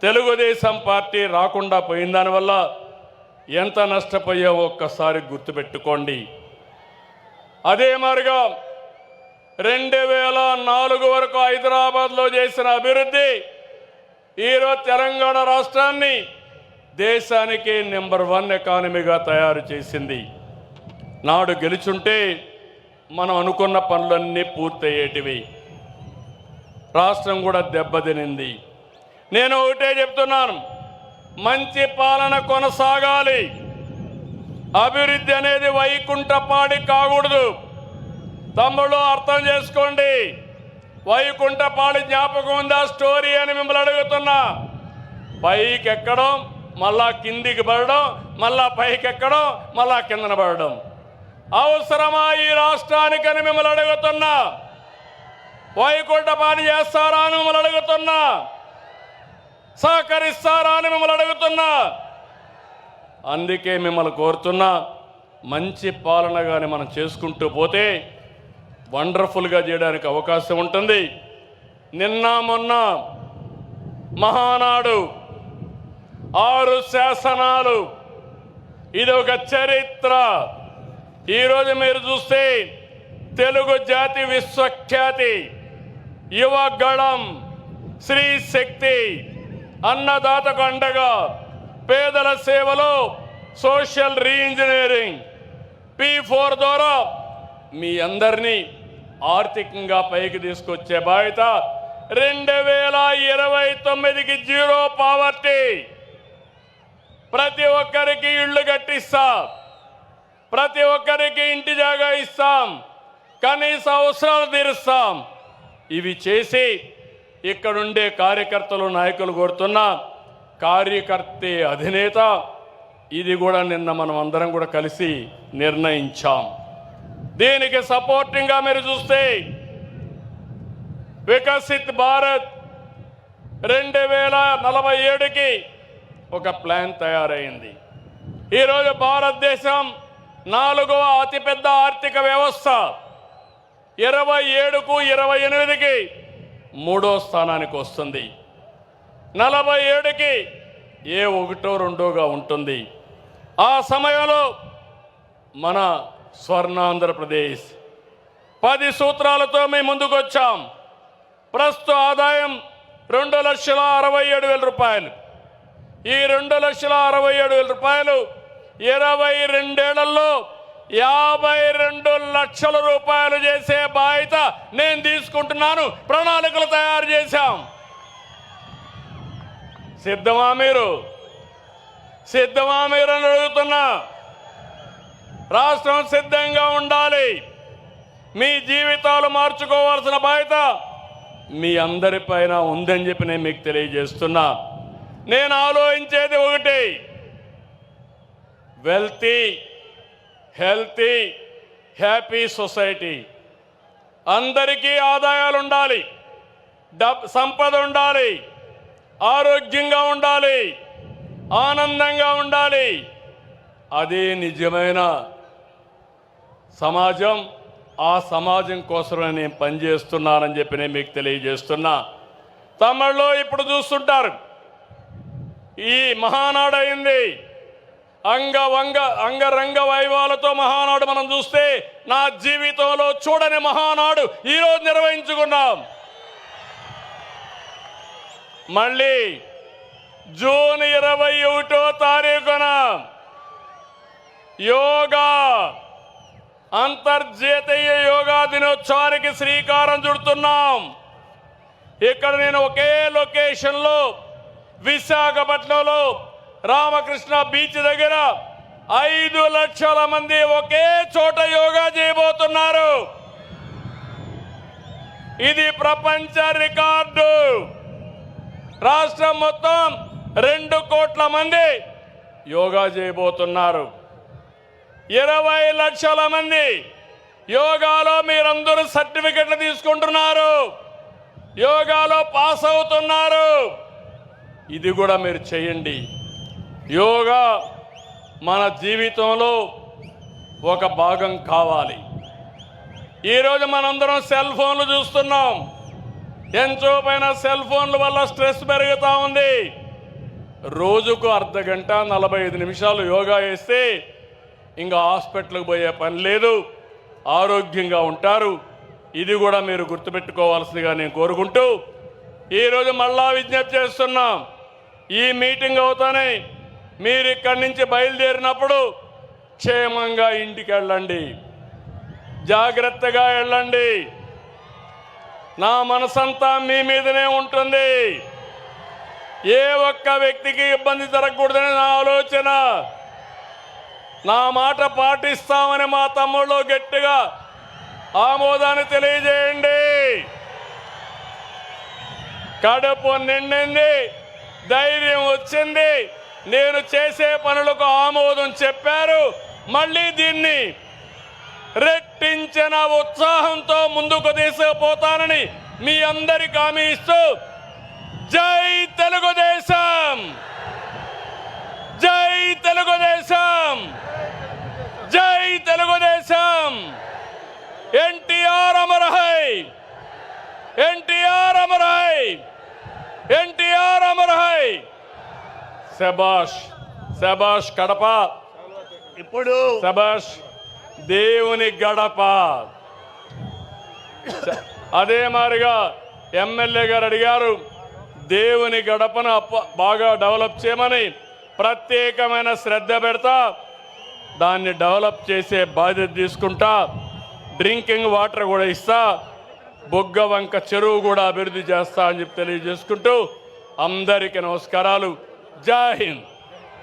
తెలుగుదేశం పార్టీ రాకుండా పోయిన దానివల్ల ఎంత నష్టపోయావో ఒక్కసారి గుర్తుపెట్టుకోండి. అదే మాదిరిగా 2004 వరకు హైదరాబాద్లో చేసిన అభివృద్ధి ఈరోజు తెలంగాణ రాష్ట్రాన్ని దేశానికి నెంబర్ 1 ఎకానమీగా తయారు చేసింది. నాడు గెలుచుంటే మనం అనుకున్న పనులన్నీ పూర్తయ్యేటివి. రాష్ట్రం కూడా దెబ్బతినింది. నేను ఒకటే చెప్తున్నాను, మంచి పాలన కొనసాగాలి. అభివృద్ధి అనేది వైకుంఠపాడి కాకూడదు. తమ్ముళ్ళు అర్థం చేసుకోండి. వైకుంఠపాడి జ్ఞాపకం ఉందా స్టోరీ అని మిమ్మల్ని అడుగుతున్నా. పైకి ఎక్కడం, మళ్ళా కిందికి పడడం, మళ్ళా పైకి ఎక్కడం, మళ్ళా కిందన పడడం అవసరమా ఈ రాష్ట్రానికని మిమ్మల్ని అడుగుతున్నా. వైకుంఠపాడి చేస్తారా అని మిమ్మల్ని అడుగుతున్నా. సహకరిస్తారా అని మిమ్మల్ని అడుగుతున్నా. అందుకే మిమ్మల్ని కోరుతున్నా, మంచి పాలన కానీ మనం చేసుకుంటూ పోతే వండర్ఫుల్గా చేయడానికి అవకాశం ఉంటుంది. నిన్న మొన్న మహానాడు 6 శాసనాలు, ఇది ఒక చరిత్ర. ఈరోజు మీరు చూస్తే తెలుగు జాతి విశ్వఖ్యాతి, యువగళం, శ్రీ శక్తి, అన్నదాతకు అండగా, పేదల సేవలో సోషల్ రీఇంజనీరింగ్, P4 ద్వారా మీ అందరినీ ఆర్థికంగా పైకి తీసుకొచ్చే బాధ్యత. 2029కి జీరో పావర్టీ, ప్రతి ఒక్కరికి ఇళ్ళు కట్టిస్తాం, ప్రతి ఒక్కరికి ఇంటి జాగా ఇస్తాం, కనీస అవసరాలు తీరుస్తాం. ఇవి చేసి ఇక్కడుండే కార్యకర్తలు, నాయకులు కోరుతున్న కార్యకర్తే అధినేత. ఇది కూడా నిన్న మనం అందరం కూడా కలిసి నిర్ణయించాం. దీనికి సపోర్టింగ్గా మీరు చూస్తే వికసిత్ భారత్ 2047కి ఒక ప్లాన్ తయారైంది. ఈరోజు భారతదేశం 4వ అతిపెద్ద ఆర్థిక వ్యవస్థ. 27కు 28కి 3వ స్థానానికి వస్తుంది. 47కి ఏ 1, 2గా ఉంటుంది. ఆ సమయంలో మన స్వర్ణాంధ్రప్రదేశ్ 10 సూత్రాలతో మేము ముందుకు వచ్చాం. ప్రస్తుత ఆదాయం 2,67,000 రూపాయలు. ఈ 2,67,000 రూపాయలు 22 ఏళ్లలో 52 లక్షల రూపాయలు చేసే బాధ్యత నేను తీసుకుంటున్నాను. ప్రణాళికలు తయారు చేశాం. సిద్ధమా మీరు? సిద్ధమా మీరు అని అడుగుతున్నా. రాష్ట్రం సిద్ధంగా ఉండాలి. మీ జీవితాలు మార్చుకోవాల్సిన బాధ్యత మీ అందరిపైన ఉందని చెప్పి నేను మీకు తెలియజేస్తున్నా. నేను ఆలోచించేది ఒకటి, వెల్తీ, హెల్తీ, హ్యాపీ సొసైటీ. అందరికీ ఆదాయాలు ఉండాలి, సంపద ఉండాలి, ఆరోగ్యంగా ఉండాలి, ఆనందంగా ఉండాలి. అదే నిజమైన సమాజం. ఆ సమాజం కోసం నేను పనిచేస్తున్నానని చెప్పి నేను మీకు తెలియజేస్తున్నా. తమిళలో ఇప్పుడు చూస్తుంటారు, ఈ మహానాడు అయింది. అంగరంగ వైభవాలతో మహానాడు మనం చూస్తే నా జీవితంలో చూడని మహానాడు ఈరోజు నిర్వహించుకున్నాం. మళ్ళీ జూన్ 21వ తారీఖున యోగా, అంతర్జాతీయ యోగా దినోత్సవానికి శ్రీకారం చుడుతున్నాం. ఇక్కడ నేను ఒకే లొకేషన్లో విశాఖపట్నంలో రామకృష్ణ బీచ్ దగ్గర 5 లక్షల మంది ఒకే చోట యోగా చేయబోతున్నారు. ఇది ప్రపంచ రికార్డు. రాష్ట్రం మొత్తం 2 కోట్ల మంది యోగా చేయబోతున్నారు. 20 లక్షల మంది యోగాలో మీరందరూ సర్టిఫికెట్లు తీసుకుంటున్నారు, యోగాలో పాస్ అవుతున్నారు. ఇది కూడా మీరు చేయండి. యోగా మన జీవితంలో ఒక భాగం కావాలి. ఈరోజు మనందరం సెల్ ఫోన్లు చూస్తున్నాం. ఎంతో పైన సెల్ ఫోన్ల వల్ల స్ట్రెస్ పెరుగుతూ ఉంది. రోజుకు అర్ధ గంట 45 నిమిషాలు యోగా చేస్తే ఇంకా హాస్పిటల్కి పోయే పని లేదు, ఆరోగ్యంగా ఉంటారు. ఇది కూడా మీరు గుర్తుపెట్టుకోవాల్సిందిగా నేను కోరుకుంటూ ఈరోజు మళ్ళా విజ్ఞప్తి చేస్తున్నాం. ఈ మీటింగ్ అవుతానే మీరు ఇక్కడి నుంచి బయలుదేరినప్పుడు క్షేమంగా ఇంటికి వెళ్ళండి, జాగ్రత్తగా వెళ్ళండి. నా మనసంతా మీ మీదనే ఉంటుంది. ఏ ఒక్క వ్యక్తికి ఇబ్బంది జరగకూడదని నా ఆలోచన. నా మాట పాటిస్తామని మా తమ్ముళ్ళు గట్టిగా ఆమోదాన్ని తెలియజేయండి. కడుపు నిండింది, ధైర్యం వచ్చింది, నేను చేసే పనులకు ఆమోదం చెప్పారు. మళ్ళీ దీన్ని రెట్టించిన ఉత్సాహంతో ముందుకు తీసుకుపోతానని మీ అందరికీ హామీ ఇస్తూ జై తెలుగుదేశం, జై తెలుగుదేశం, జై Telugu Desam. NTR Amar high, NTR Amar high, NTR Amar high. శబాష్ శబాష్ కడప, ఇప్పుడు శబాష్ దేవుని గడప. అదే మాదిరిగా ఎమ్మెల్యే గారు అడిగారు దేవుని గడపను బాగా డెవలప్ చేయమని. ప్రత్యేకమైన శ్రద్ధ పెడతా, దాన్ని డెవలప్ చేసే బాధ్యత తీసుకుంటా. డ్రింకింగ్ వాటర్ కూడా ఇస్తా, బొగ్గవంక చెరువు కూడా అభివృద్ధి చేస్తా అని చెప్పి తెలియజేసుకుంటూ అందరికీ నమస్కారాలు. జై హింద్.